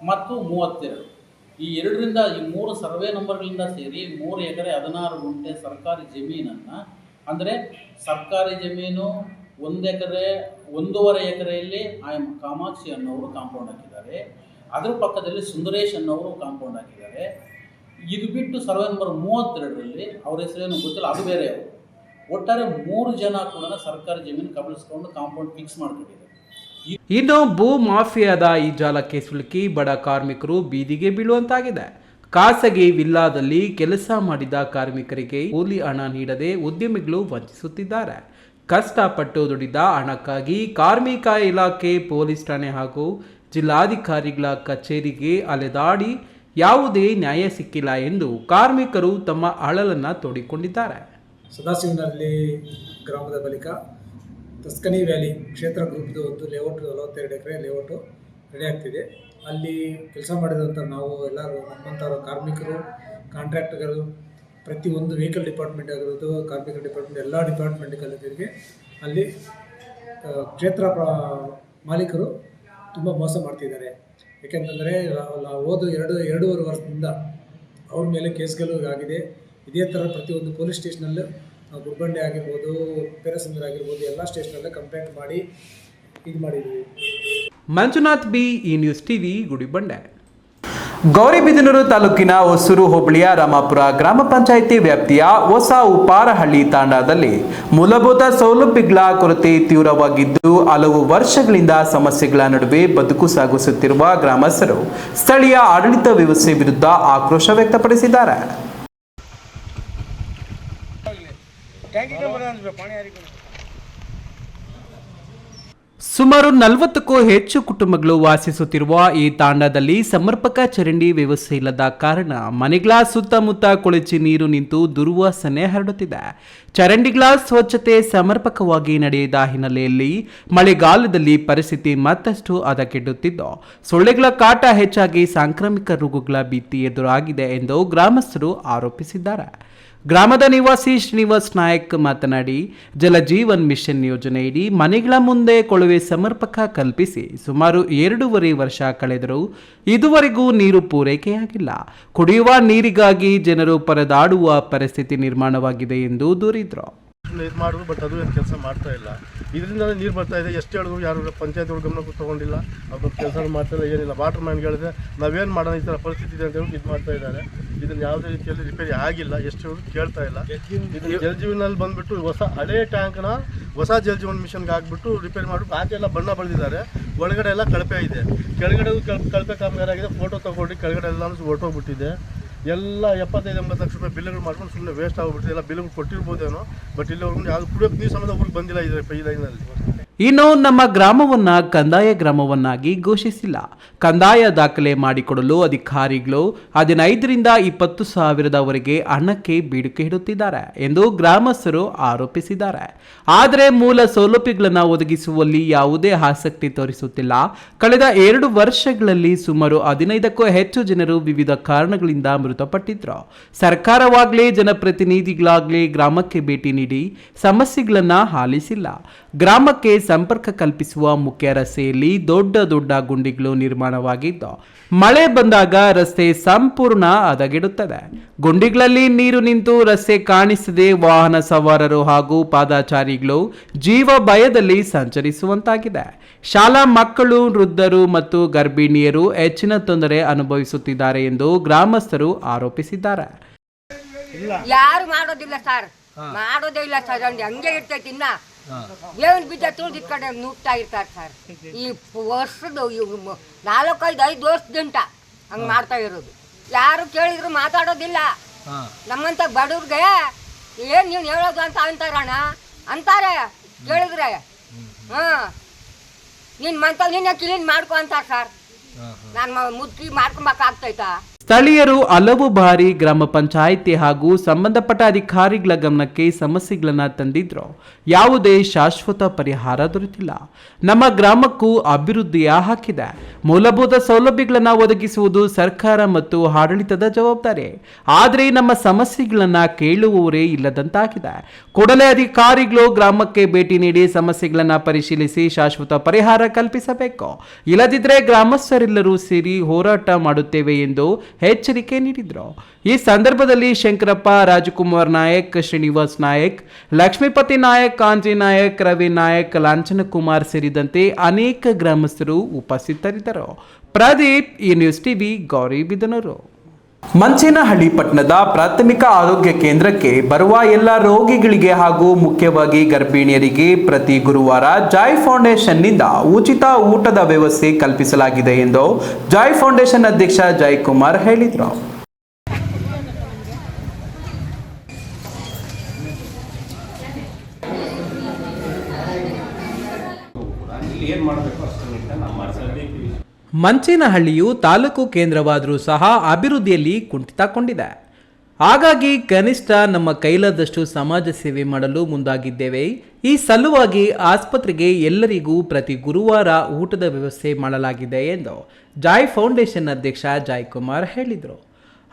ಮತ್ತು 32 ಈ 3 ಸರ್ವೆ ನಂಬರ್ಗಳಿಂದ ಸೇರಿ 3 ಎಕರೆ 16 ಗುಂಟೆ ಸರ್ಕಾರಿ ಜಮೀನನ್ನು, ಅಂದರೆ ಸರ್ಕಾರಿ ಜಮೀನು 1 ಎಕರೆ 1.5 ಎಕರೆಯಲ್ಲಿ ಕಾಮಾಕ್ಷಿ ಅನ್ನೋರು ಕಾಂಪೌಂಡ್ ಹಾಕಿದ್ದಾರೆ. ಅದರ ಪಕ್ಕದಲ್ಲಿ ಸುಂದರೇಶ್ ಅನ್ನೋರು ಕಾಂಪೌಂಡ್ ಹಾಕಿದ್ದಾರೆ. ಇದು ಬಿಟ್ಟು ಸರ್ವೆ ನಂಬರ್ 32ರಲ್ಲಿ ಅವ್ರ ಹೆಸರೇನು ಗೊತ್ತಿಲ್ಲ, ಅದು ಬೇರೆ ಅವರು. ಒಟ್ಟಾರೆ 3 ಜನ ಕೂಡ ಸರ್ಕಾರಿ ಜಮೀನು ಕಬಳಿಸ್ಕೊಂಡು ಕಾಂಪೌಂಡ್ ಫಿಕ್ಸ್ ಮಾಡ್ಕೊಂಡಿದ್ದಾರೆ. ಇನ್ನು ಭೂ ಮಾಫಿಯಾದ ಈ ಜಾಲಕ್ಕೆ ಸಿಲುಕಿ ಬಡ ಕಾರ್ಮಿಕರು ಬೀದಿಗೆ ಬೀಳುವಂತಾಗಿದೆ. ಖಾಸಗಿ ವಿಲ್ಲಾದಲ್ಲಿ ಕೆಲಸ ಮಾಡಿದ ಕಾರ್ಮಿಕರಿಗೆ ಕೂಲಿ ಹಣ ನೀಡದೆ ಉದ್ಯಮಿಗಳು ವಂಚಿಸುತ್ತಿದ್ದಾರೆ. ಕಷ್ಟಪಟ್ಟು ದುಡಿದ ಹಣಕ್ಕಾಗಿ ಕಾರ್ಮಿಕ ಇಲಾಖೆ, ಪೊಲೀಸ್ ಠಾಣೆ ಹಾಗೂ ಜಿಲ್ಲಾಧಿಕಾರಿಗಳ ಕಚೇರಿಗೆ ಅಲೆದಾಡಿ ಯಾವುದೇ ನ್ಯಾಯ ಸಿಕ್ಕಿಲ್ಲ ಎಂದು ಕಾರ್ಮಿಕರು ತಮ್ಮ ಅಳಲನ್ನು ತೋಡಿಕೊಂಡಿದ್ದಾರೆ. ಸದಾಶಿವನಹಳ್ಳಿ ಗ್ರಾಮದ ಬಳಿಕ ತಸ್ಕನಿ ವ್ಯಾಲಿ ಕ್ಷೇತ್ರ ಗ್ರೂಪ್ದು ಒಂದು ಲೇಔಟ್ 42 ಎಕರೆ ಲೇಔಟು ರೆಡಿ ಆಗ್ತಿದೆ. ಅಲ್ಲಿ ಕೆಲಸ ಮಾಡಿದಂಥ ನಾವು ಎಲ್ಲರೂ ನಮ್ಮಂಥವ್ರ ಕಾರ್ಮಿಕರು, ಕಾಂಟ್ರಾಕ್ಟರ್ಗಳು, ಪ್ರತಿಯೊಂದು ವೆಹಿಕಲ್ ಡಿಪಾರ್ಟ್ಮೆಂಟ್ ಆಗಿರೋದು, ಕಾರ್ಮಿಕರ ಡಿಪಾರ್ಟ್ಮೆಂಟ್, ಎಲ್ಲ ಡಿಪಾರ್ಟ್ಮೆಂಟ್ಗಳಿಗೆ ಅಲ್ಲಿ ಕ್ಷೇತ್ರ ಮಾಲೀಕರು ತುಂಬ ಮೋಸ ಮಾಡ್ತಿದ್ದಾರೆ. ಏಕೆಂತಂದರೆ ಹೋದ 2.5 ವರ್ಷದಿಂದ ಅವ್ರ ಮೇಲೆ ಕೇಸ್ಗಳು ಆಗಿದೆ. ಇದೇ ಥರ ಪ್ರತಿಯೊಂದು ಪೊಲೀಸ್ ಸ್ಟೇಷನಲ್ಲೂ ಗುಡ್ಬಂಡೆ ಆಗಿರ್ಬೋದು, ಪೇರಸಂದ್ರ ಆಗಿರ್ಬೋದು, ಎಲ್ಲ ಸ್ಟೇಷನಲ್ಲೇ ಕಂಪ್ಲೇಂಟ್ ಮಾಡಿ ಇದು ಮಾಡಿದ್ದೀವಿ. ಮಂಜುನಾಥ್ ಬಿ, ಈ ನ್ಯೂಸ್ ಟಿವಿ, ಗುಡಿಬಂಡೆ. ಗೌರಿಬಿದನೂರು ತಾಲೂಕಿನ ಹೊಸೂರು ಹೋಬಳಿಯ ರಾಮಾಪುರ ಗ್ರಾಮ ಪಂಚಾಯಿತಿ ವ್ಯಾಪ್ತಿಯ ಹೊಸ ಉಪಾರಹಳ್ಳಿ ತಾಂಡಾದಲ್ಲಿ ಮೂಲಭೂತ ಸೌಲಭ್ಯಗಳ ಕೊರತೆ ತೀವ್ರವಾಗಿದ್ದು ಹಲವು ವರ್ಷಗಳಿಂದ ಸಮಸ್ಯೆಗಳ ನಡುವೆ ಬದುಕು ಸಾಗಿಸುತ್ತಿರುವ ಗ್ರಾಮಸ್ಥರು ಸ್ಥಳೀಯ ಆಡಳಿತ ವ್ಯವಸ್ಥೆ ವಿರುದ್ಧ ಆಕ್ರೋಶ ವ್ಯಕ್ತಪಡಿಸಿದ್ದಾರೆ. ಸುಮಾರು 40ಕ್ಕೂ ಹೆಚ್ಚು ಕುಟುಂಬಗಳು ವಾಸಿಸುತ್ತಿರುವ ಈ ತಾಂಡಾದಲ್ಲಿ ಸಮರ್ಪಕ ಚರಂಡಿ ವ್ಯವಸ್ಥೆ ಇಲ್ಲದ ಕಾರಣ ಮನೆಗಳ ಸುತ್ತಮುತ್ತ ಕೊಳಚೆ ನೀರು ನಿಂತು ದುರ್ವಾಸನೆ ಹರಡುತ್ತಿದೆ. ಚರಂಡಿಗಳ ಸ್ವಚ್ಛತೆ ಸಮರ್ಪಕವಾಗಿ ನಡೆಯದ ಹಿನ್ನೆಲೆಯಲ್ಲಿ ಮಳೆಗಾಲದಲ್ಲಿ ಪರಿಸ್ಥಿತಿ ಮತ್ತಷ್ಟು ಹದಗೆಡುತ್ತಿದ್ದು ಸೊಳ್ಳೆಗಳ ಕಾಟ ಹೆಚ್ಚಾಗಿ ಸಾಂಕ್ರಾಮಿಕ ರೋಗಗಳ ಭೀತಿ ಎದುರಾಗಿದೆ ಎಂದು ಗ್ರಾಮಸ್ಥರು ಆರೋಪಿಸಿದ್ದಾರೆ. ಗ್ರಾಮದ ನಿವಾಸಿ ಶ್ರೀನಿವಾಸ್ ನಾಯಕ್ ಮಾತನಾಡಿ, ಜಲಜೀವನ್ ಮಿಷನ್ ಯೋಜನೆಯಡಿ ಮನೆಗಳ ಮುಂದೆ ಕೊಳವೆ ಸಮರ್ಪಕ ಕಲ್ಪಿಸಿ ಸುಮಾರು 2.5 ವರ್ಷ ಕಳೆದರೂ ಇದುವರೆಗೂ ನೀರು ಪೂರೈಕೆಯಾಗಿಲ್ಲ. ಕುಡಿಯುವ ನೀರಿಗಾಗಿ ಜನರು ಪರದಾಡುವ ಪರಿಸ್ಥಿತಿ ನಿರ್ಮಾಣವಾಗಿದೆ ಎಂದು ದೂರಿದರು. ಇದು ಮಾಡೋದು ಬಟ್ ಅದು ಏನು ಕೆಲಸ ಮಾಡ್ತಾ ಇಲ್ಲ. ಇದರಿಂದ ನೀರು ಬರ್ತಾ ಇದೆ. ಎಷ್ಟು ಹೇಳಿದ್ರು ಯಾರು ಪಂಚಾಯತ್ಗಳು ಗಮನಕ್ಕೂ ತೊಗೊಂಡಿಲ್ಲ. ಅವ್ರದ್ದು ಕೆಲಸ ಮಾಡ್ತಾಯಿಲ್ಲ, ಏನಿಲ್ಲ. ವಾಟರ್ ಮ್ಯಾನ್ಗಳಿದೆ, ನಾವೇನು ಮಾಡೋಣ ಈ ಥರ ಪರಿಸ್ಥಿತಿ ಇದೆ ಅಂತ ಹೇಳಿ ಇದು ಮಾಡ್ತಾ ಇದ್ದಾರೆ. ಇದನ್ನು ಯಾವುದೇ ರೀತಿಯಲ್ಲಿ ರಿಪೇರಿ ಆಗಿಲ್ಲ, ಎಷ್ಟು ಹೇಳಿದ್ರು ಕೇಳ್ತಾ ಇಲ್ಲ. ಇದನ್ನು ಜಲಜೀವನಲ್ಲಿ ಬಂದುಬಿಟ್ಟು ಹಳೆ ಟ್ಯಾಂಕ್ನ ಹೊಸ ಜಲಜೀವನ್ ಮಿಷನ್ಗೆ ಹಾಕ್ಬಿಟ್ಟು ರಿಪೇರಿ ಮಾಡಿಬಿಟ್ಟು ಆಚೆ ಎಲ್ಲ ಬಣ್ಣ ಬಳಿದಿದ್ದಾರೆ. ಒಳಗಡೆ ಎಲ್ಲ ಕಳಪೆ ಇದೆ. ಕೆಳಗಡೆ ಕಳಪೆ ಕಾಮಗಾರಿ ಆಗಿದೆ. ಫೋಟೋ ತೊಗೊಂಡು ಕೆಳಗಡೆ ಎಲ್ಲ ಹೊರಟೋಗ್ಬಿಟ್ಟಿದೆ. ಎಲ್ಲ 75-80 ಲಕ್ಷ ರೂಪಾಯಿ ಬಿಲ್ಗಳು ಮಾಡ್ಕೊಂಡು ಸುಮ್ಮನೆ ವೇಸ್ಟ್ ಆಗಿಬಿಟ್ಟಿದೆ. ಎಲ್ಲ ಬಿಲ್ಗಳು ಕೊಟ್ಟಿರ್ಬೋದೇನೋ, ಬಟ್ ಇಲ್ಲಿವರೆಗೂ ಯಾವುದು ಕುಡಿಯೋಕೆ ನೀರು ಸಮೇತ ಊರಿಗೆ ಬಂದಿಲ್ಲ ಈ ಲೈನಲ್ಲಿ. ಇನ್ನು ನಮ್ಮ ಗ್ರಾಮವನ್ನ ಕಂದಾಯ ಗ್ರಾಮವನ್ನಾಗಿ ಘೋಷಿಸಿಲ್ಲ. ಕಂದಾಯ ದಾಖಲೆ ಮಾಡಿಕೊಡಲು ಅಧಿಕಾರಿಗಳು 15ರಿಂದ 20 ಸಾವಿರದವರೆಗೆ ಹಣಕ್ಕೆ ಬೇಡಿಕೆ ಇಡುತ್ತಿದ್ದಾರೆ ಎಂದು ಗ್ರಾಮಸ್ಥರು ಆರೋಪಿಸಿದ್ದಾರೆ. ಆದರೆ ಮೂಲ ಸೌಲಭ್ಯಗಳನ್ನು ಒದಗಿಸುವಲ್ಲಿ ಯಾವುದೇ ಆಸಕ್ತಿ ತೋರಿಸುತ್ತಿಲ್ಲ. ಕಳೆದ 2 ವರ್ಷಗಳಲ್ಲಿ ಸುಮಾರು 15ಕ್ಕೂ ಹೆಚ್ಚು ಜನರು ವಿವಿಧ ಕಾರಣಗಳಿಂದ ಮೃತಪಟ್ಟಿದ್ರು. ಸರ್ಕಾರವಾಗಲಿ ಜನಪ್ರತಿನಿಧಿಗಳಾಗಲಿ ಗ್ರಾಮಕ್ಕೆ ಭೇಟಿ ನೀಡಿ ಸಮಸ್ಯೆಗಳನ್ನು ಆಲಿಸಿಲ್ಲ. ಗ್ರಾಮಕ್ಕೆ ಸಂಪರ್ಕ ಕಲ್ಪಿಸುವ ಮುಖ್ಯ ರಸ್ತೆಯಲ್ಲಿ ದೊಡ್ಡ ದೊಡ್ಡ ಗುಂಡಿಗಳು ನಿರ್ಮಾಣವಾಗಿದ್ದು ಮಳೆ ಬಂದಾಗ ರಸ್ತೆ ಸಂಪೂರ್ಣ ಹದಗೆಡುತ್ತದೆ. ಗುಂಡಿಗಳಲ್ಲಿ ನೀರು ನಿಂತು ರಸ್ತೆ ಕಾಣಿಸದೆ ವಾಹನ ಸವಾರರು ಹಾಗೂ ಪಾದಚಾರಿಗಳು ಜೀವ ಭಯದಲ್ಲಿ ಸಂಚರಿಸುವಂತಾಗಿದೆ. ಶಾಲಾ ಮಕ್ಕಳು, ವೃದ್ಧರು ಮತ್ತು ಗರ್ಭಿಣಿಯರು ಹೆಚ್ಚಿನ ತೊಂದರೆ ಅನುಭವಿಸುತ್ತಿದ್ದಾರೆ ಎಂದು ಗ್ರಾಮಸ್ಥರು ಆರೋಪಿಸಿದ್ದಾರೆ. ಯಾರು ಮಾಡೋದಿಲ್ಲ ಸರ್, ಮಾಡೋದೇ ಇಲ್ಲ ಸರ್. ಹಂಗೆ ಇರ್ತೈತಿ. ಇನ್ನ ಬೇವಿನ ಬೀಜ ತುಳಿದು ಈ ಕಡೆ ನುಗ್ತಾ ಇರ್ತಾರೆ ಸರ್. ಈ ವರ್ಷದ 4-5 ವರ್ಷದಿಂದ ಹಂಗೆ ಮಾಡ್ತಾ ಇರೋದು. ಯಾರು ಕೇಳಿದ್ರು ಮಾತಾಡೋದಿಲ್ಲ. ನಮ್ಮಂತ ಬಡವ್ರಿಗೆ ಏನು ನೀವು ಹೇಳೋದು ಅಂತ ಅಂತಾರಣ್ಣ ಅಂತಾರೆ ಕೇಳಿದ್ರೆ. ನಿನ್ನ ಕ್ಲೀನ್ ಮಾಡ್ಕೊ ಅಂತಾರೆ ಸರ್. ನಾನು ಮುದ್ಕಿ ಮಾಡ್ಕೊಬೇಕಾಗ್ತೈತಾ? ಸ್ಥಳೀಯರು ಹಲವು ಬಾರಿ ಗ್ರಾಮ ಪಂಚಾಯಿತಿ ಹಾಗೂ ಸಂಬಂಧಪಟ್ಟ ಅಧಿಕಾರಿಗಳ ಗಮನಕ್ಕೆ ಸಮಸ್ಯೆಗಳನ್ನು ತಂದಿದ್ರು. ಯಾವುದೇ ಶಾಶ್ವತ ಪರಿಹಾರ ದೊರೆತಿಲ್ಲ. ನಮ್ಮ ಗ್ರಾಮಕ್ಕೂ ಅಭಿವೃದ್ಧಿಯ ಹಾಕಿದೆ. ಮೂಲಭೂತ ಸೌಲಭ್ಯಗಳನ್ನು ಒದಗಿಸುವುದು ಸರ್ಕಾರ ಮತ್ತು ಆಡಳಿತದ ಜವಾಬ್ದಾರಿ. ಆದರೆ ನಮ್ಮ ಸಮಸ್ಯೆಗಳನ್ನು ಕೇಳುವವರೇ ಇಲ್ಲದಂತಾಗಿದೆ. ಕೂಡಲೇ ಅಧಿಕಾರಿಗಳು ಗ್ರಾಮಕ್ಕೆ ಭೇಟಿ ನೀಡಿ ಸಮಸ್ಯೆಗಳನ್ನು ಪರಿಶೀಲಿಸಿ ಶಾಶ್ವತ ಪರಿಹಾರ ಕಲ್ಪಿಸಬೇಕು. ಇಲ್ಲದಿದ್ದರೆ ಗ್ರಾಮಸ್ಥರೆಲ್ಲರೂ ಸೇರಿ ಹೋರಾಟ ಮಾಡುತ್ತೇವೆ ಎಂದು ಎಚ್ಚರಿಕೆ ನೀಡಿದರು. ಈ ಸಂದರ್ಭದಲ್ಲಿ ಶಂಕರಪ್ಪ, ರಾಜಕುಮಾರ್ ನಾಯಕ್, ಶ್ರೀನಿವಾಸ್ ನಾಯಕ್, ಲಕ್ಷ್ಮೀಪತಿ ನಾಯಕ್, ಕಾಂಜಿ ನಾಯಕ್, ರವಿ ನಾಯಕ್, ಲಾಂಛನಕುಮಾರ್ ಸೇರಿದಂತೆ ಅನೇಕ ಗ್ರಾಮಸ್ಥರು ಉಪಸ್ಥಿತರಿದ್ದರು. ಪ್ರದೀಪ್, ಈ ನ್ಯೂಸ್ ಟಿವಿ, ಗೌರಿಬಿದನೂರು. ಮಂಚೇನಹಳ್ಳಿ ಪಟ್ಟಣದ ಪ್ರಾಥಮಿಕ ಆರೋಗ್ಯ ಕೇಂದ್ರಕ್ಕೆ ಬರುವ ಎಲ್ಲ ರೋಗಿಗಳಿಗೆ ಹಾಗೂ ಮುಖ್ಯವಾಗಿ ಗರ್ಭಿಣಿಯರಿಗೆ ಪ್ರತಿ ಗುರುವಾರ ಜಾಯ್ ಫೌಂಡೇಶನ್ನಿಂದ ಉಚಿತ ಊಟದ ವ್ಯವಸ್ಥೆ ಕಲ್ಪಿಸಲಾಗಿದೆ ಎಂದು ಜಾಯ್ ಫೌಂಡೇಶನ್ ಅಧ್ಯಕ್ಷ ಜಯಕುಮಾರ್ ಹೇಳಿದರು. ಮಂಚೇನಹಳ್ಳಿಯು ತಾಲೂಕು ಕೇಂದ್ರವಾದರೂ ಸಹ ಅಭಿವೃದ್ಧಿಯಲ್ಲಿ ಕುಂಠಿತಗೊಂಡಿದೆ. ಹಾಗಾಗಿ ಕನಿಷ್ಠ ನಮ್ಮ ಕೈಲಾದಷ್ಟು ಸಮಾಜ ಸೇವೆ ಮಾಡಲು ಮುಂದಾಗಿದ್ದೇವೆ. ಈ ಸಲುವಾಗಿ ಆಸ್ಪತ್ರೆಗೆ ಎಲ್ಲರಿಗೂ ಪ್ರತಿ ಗುರುವಾರ ಊಟದ ವ್ಯವಸ್ಥೆ ಮಾಡಲಾಗಿದೆ ಎಂದು ಜಾಯ್ ಫೌಂಡೇಶನ್ ಅಧ್ಯಕ್ಷ ಜಯಕುಮಾರ್ ಹೇಳಿದರು.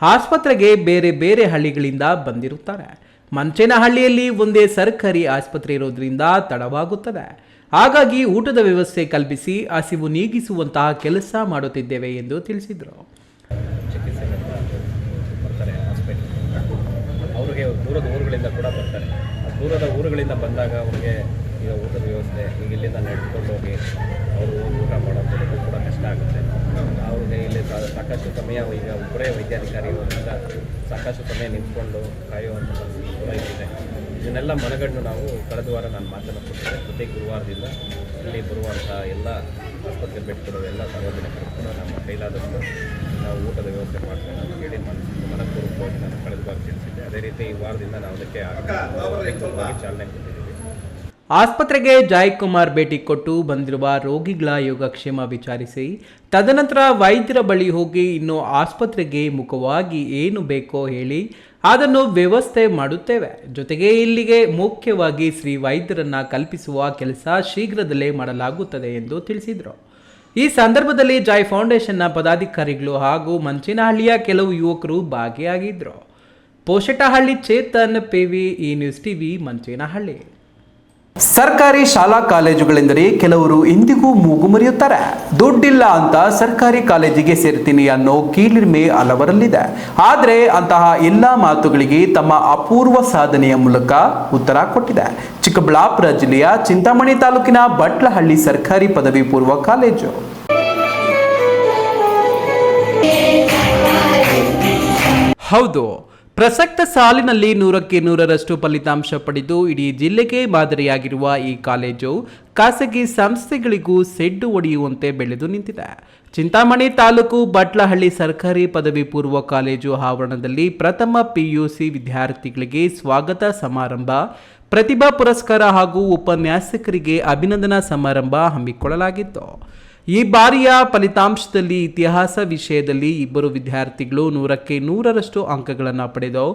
ಆಸ್ಪತ್ರೆಗೆ ಬೇರೆ ಬೇರೆ ಹಳ್ಳಿಗಳಿಂದ ಬಂದಿರುತ್ತಾರೆ. ಮಂಚೇನಹಳ್ಳಿಯಲ್ಲಿ ಒಂದೇ ಸರ್ಕಾರಿ ಆಸ್ಪತ್ರೆ ಇರೋದ್ರಿಂದ ತಡವಾಗುತ್ತದೆ. ಹಾಗಾಗಿ ಊಟದ ವ್ಯವಸ್ಥೆ ಕಲ್ಪಿಸಿ ಹಸಿವು ನೀಗಿಸುವಂತಹ ಕೆಲಸ ಮಾಡುತ್ತಿದ್ದೇವೆ ಎಂದು ತಿಳಿಸಿದರು. ಅವರಿಗೆ ದೂರದ ಊರುಗಳಿಂದ ಕೂಡ ಬರ್ತಾರೆ. ದೂರದ ಊರುಗಳಿಂದ ಬಂದಾಗ ಅವರಿಗೆ ಈಗ ಊಟದ ವ್ಯವಸ್ಥೆ ಈಗ ಇಲ್ಲಿಂದ ನಡೆದುಕೊಂಡು ಹೋಗಿ ಅವರು ಊಟ ಮಾಡೋದು ಕೂಡ ಕಷ್ಟ ಆಗುತ್ತೆ. ಅವ್ರಿಗೆ ಇಲ್ಲಿ ಸಾಕಷ್ಟು ಸಮಯ ಈಗ ಒಬ್ಬರೇ ವೈದ್ಯಾಧಿಕಾರಿ ಇರೋದ್ರಿಂದ ಸಾಕಷ್ಟು ಸಮಯ ನಿಂತ್ಕೊಂಡು ಕಾಯುವಂಥ ಪರಿಸ್ಥಿತಿ ಕೂಡ ಇದೆ. ಇದನ್ನೆಲ್ಲ ಮನಗಂಡು ನಾವು ಕಳೆದ ವಾರ ನಾನು ಮಾತನಾಡ್ತಿದ್ದೆ. ಪ್ರತಿ ಗುರುವಾರದಿಂದ ಇಲ್ಲಿ ಬರುವಂಥ ಎಲ್ಲ ಆಸ್ಪತ್ರೆ ಭೇಟಿ ಕೊಡೋ ಎಲ್ಲ ಸಾರ್ವಜನಿಕರು ಕೂಡ ನಮ್ಮ ಕೈಲಾದಷ್ಟು ನಾವು ಊಟದ ವ್ಯವಸ್ಥೆ ಮಾಡ್ತೇವೆ ಅಂತ ಹೇಳಿ ಮನಪೂರ್ವಕವಾಗಿ ನಾನು ಕಳೆದ ವಾರ ತಿಳಿಸಿದ್ದೆ. ಅದೇ ರೀತಿ ಈ ವಾರದಿಂದ ನಾವು ಅದಕ್ಕೆ ಚಾಲನೆ ಕೊಟ್ಟಿದ್ದೀವಿ. ಆಸ್ಪತ್ರೆಗೆ ಜಯಕುಮಾರ್ ಭೇಟಿ ಕೊಟ್ಟು ಬಂದಿರುವ ರೋಗಿಗಳ ಯೋಗಕ್ಷೇಮ ವಿಚಾರಿಸಿ ತದನಂತರ ವೈದ್ಯರ ಬಳಿ ಹೋಗಿ ಇನ್ನು ಆಸ್ಪತ್ರೆಗೆ ಮುಖವಾಗಿ ಏನು ಬೇಕೋ ಹೇಳಿ ಅದನ್ನು ವ್ಯವಸ್ಥೆ ಮಾಡುತ್ತೇವೆ. ಜೊತೆಗೆ ಇಲ್ಲಿಗೆ ಮುಖ್ಯವಾಗಿ ಶ್ರೀ ವೈದ್ಯರನ್ನ ಕಲ್ಪಿಸುವ ಕೆಲಸ ಶೀಘ್ರದಲ್ಲೇ ಮಾಡಲಾಗುತ್ತದೆ ಎಂದು ತಿಳಿಸಿದರು. ಈ ಸಂದರ್ಭದಲ್ಲಿ ಜೈ ಫೌಂಡೇಶನ್ನ ಪದಾಧಿಕಾರಿಗಳು ಹಾಗೂ ಮಂಚೇನಹಳ್ಳಿಯ ಕೆಲವು ಯುವಕರು ಭಾಗಿಯಾಗಿದ್ದರು. ಪೋಷಟಹಳ್ಳಿ ಚೇತನ್ ಪಿವಿ, ಈ ನ್ಯೂಸ್ ಟಿವಿ, ಮಂಚೇನಹಳ್ಳಿ. ಸರ್ಕಾರಿ ಶಾಲಾ ಕಾಲೇಜುಗಳೆಂದರೆ ಕೆಲವರು ಇಂದಿಗೂ ಮೂಗು ಮುರಿಯುತ್ತಾರೆ. ದುಡ್ಡಿಲ್ಲ ಅಂತ ಸರ್ಕಾರಿ ಕಾಲೇಜಿಗೆ ಸೇರ್ತೀನಿ ಅನ್ನೋ ಕೀಳಿರಿಮೆ ಹಲವರಲ್ಲಿದೆ. ಆದರೆ ಅಂತಹ ಎಲ್ಲ ಮಾತುಗಳಿಗೆ ತಮ್ಮ ಅಪೂರ್ವ ಸಾಧನೆಯ ಮೂಲಕ ಉತ್ತರ ಕೊಟ್ಟಿದೆ ಚಿಕ್ಕಬಳ್ಳಾಪುರ ಜಿಲ್ಲೆಯ ಚಿಂತಾಮಣಿ ತಾಲೂಕಿನ ಬಟ್ಲಹಳ್ಳಿ ಸರ್ಕಾರಿ ಪದವಿ ಪೂರ್ವ ಕಾಲೇಜು. ಹೌದು, ಪ್ರಸಕ್ತ ಸಾಲಿನಲ್ಲಿ 100ಕ್ಕೆ 100ರಷ್ಟು ಫಲಿತಾಂಶ ಪಡೆದು ಇಡೀ ಜಿಲ್ಲೆಗೆ ಮಾದರಿಯಾಗಿರುವ ಈ ಕಾಲೇಜು ಖಾಸಗಿ ಸಂಸ್ಥೆಗಳಿಗೂ ಸೆಡ್ಡು ಹೊಡೆಯುವಂತೆ ಬೆಳೆದು ನಿಂತಿದೆ. ಚಿಂತಾಮಣಿ ತಾಲೂಕು ಬಟ್ಲಹಳ್ಳಿ ಸರ್ಕಾರಿ ಪದವಿ ಪೂರ್ವ ಕಾಲೇಜು ಆವರಣದಲ್ಲಿ ಪ್ರಥಮ PUC ವಿದ್ಯಾರ್ಥಿಗಳಿಗೆ ಸ್ವಾಗತ ಸಮಾರಂಭ, ಪ್ರತಿಭಾ ಪುರಸ್ಕಾರ ಹಾಗೂ ಉಪನ್ಯಾಸಕರಿಗೆ ಅಭಿನಂದನಾ ಸಮಾರಂಭ ಹಮ್ಮಿಕೊಳ್ಳಲಾಗಿತ್ತು. ಈ ಬಾರಿಯ ಫಲಿತಾಂಶದಲ್ಲಿ ಇತಿಹಾಸ ವಿಷಯದಲ್ಲಿ ಇಬ್ಬರು ವಿದ್ಯಾರ್ಥಿಗಳು 100ಕ್ಕೆ 100ರಷ್ಟು ಅಂಕಗಳನ್ನು ಪಡೆದು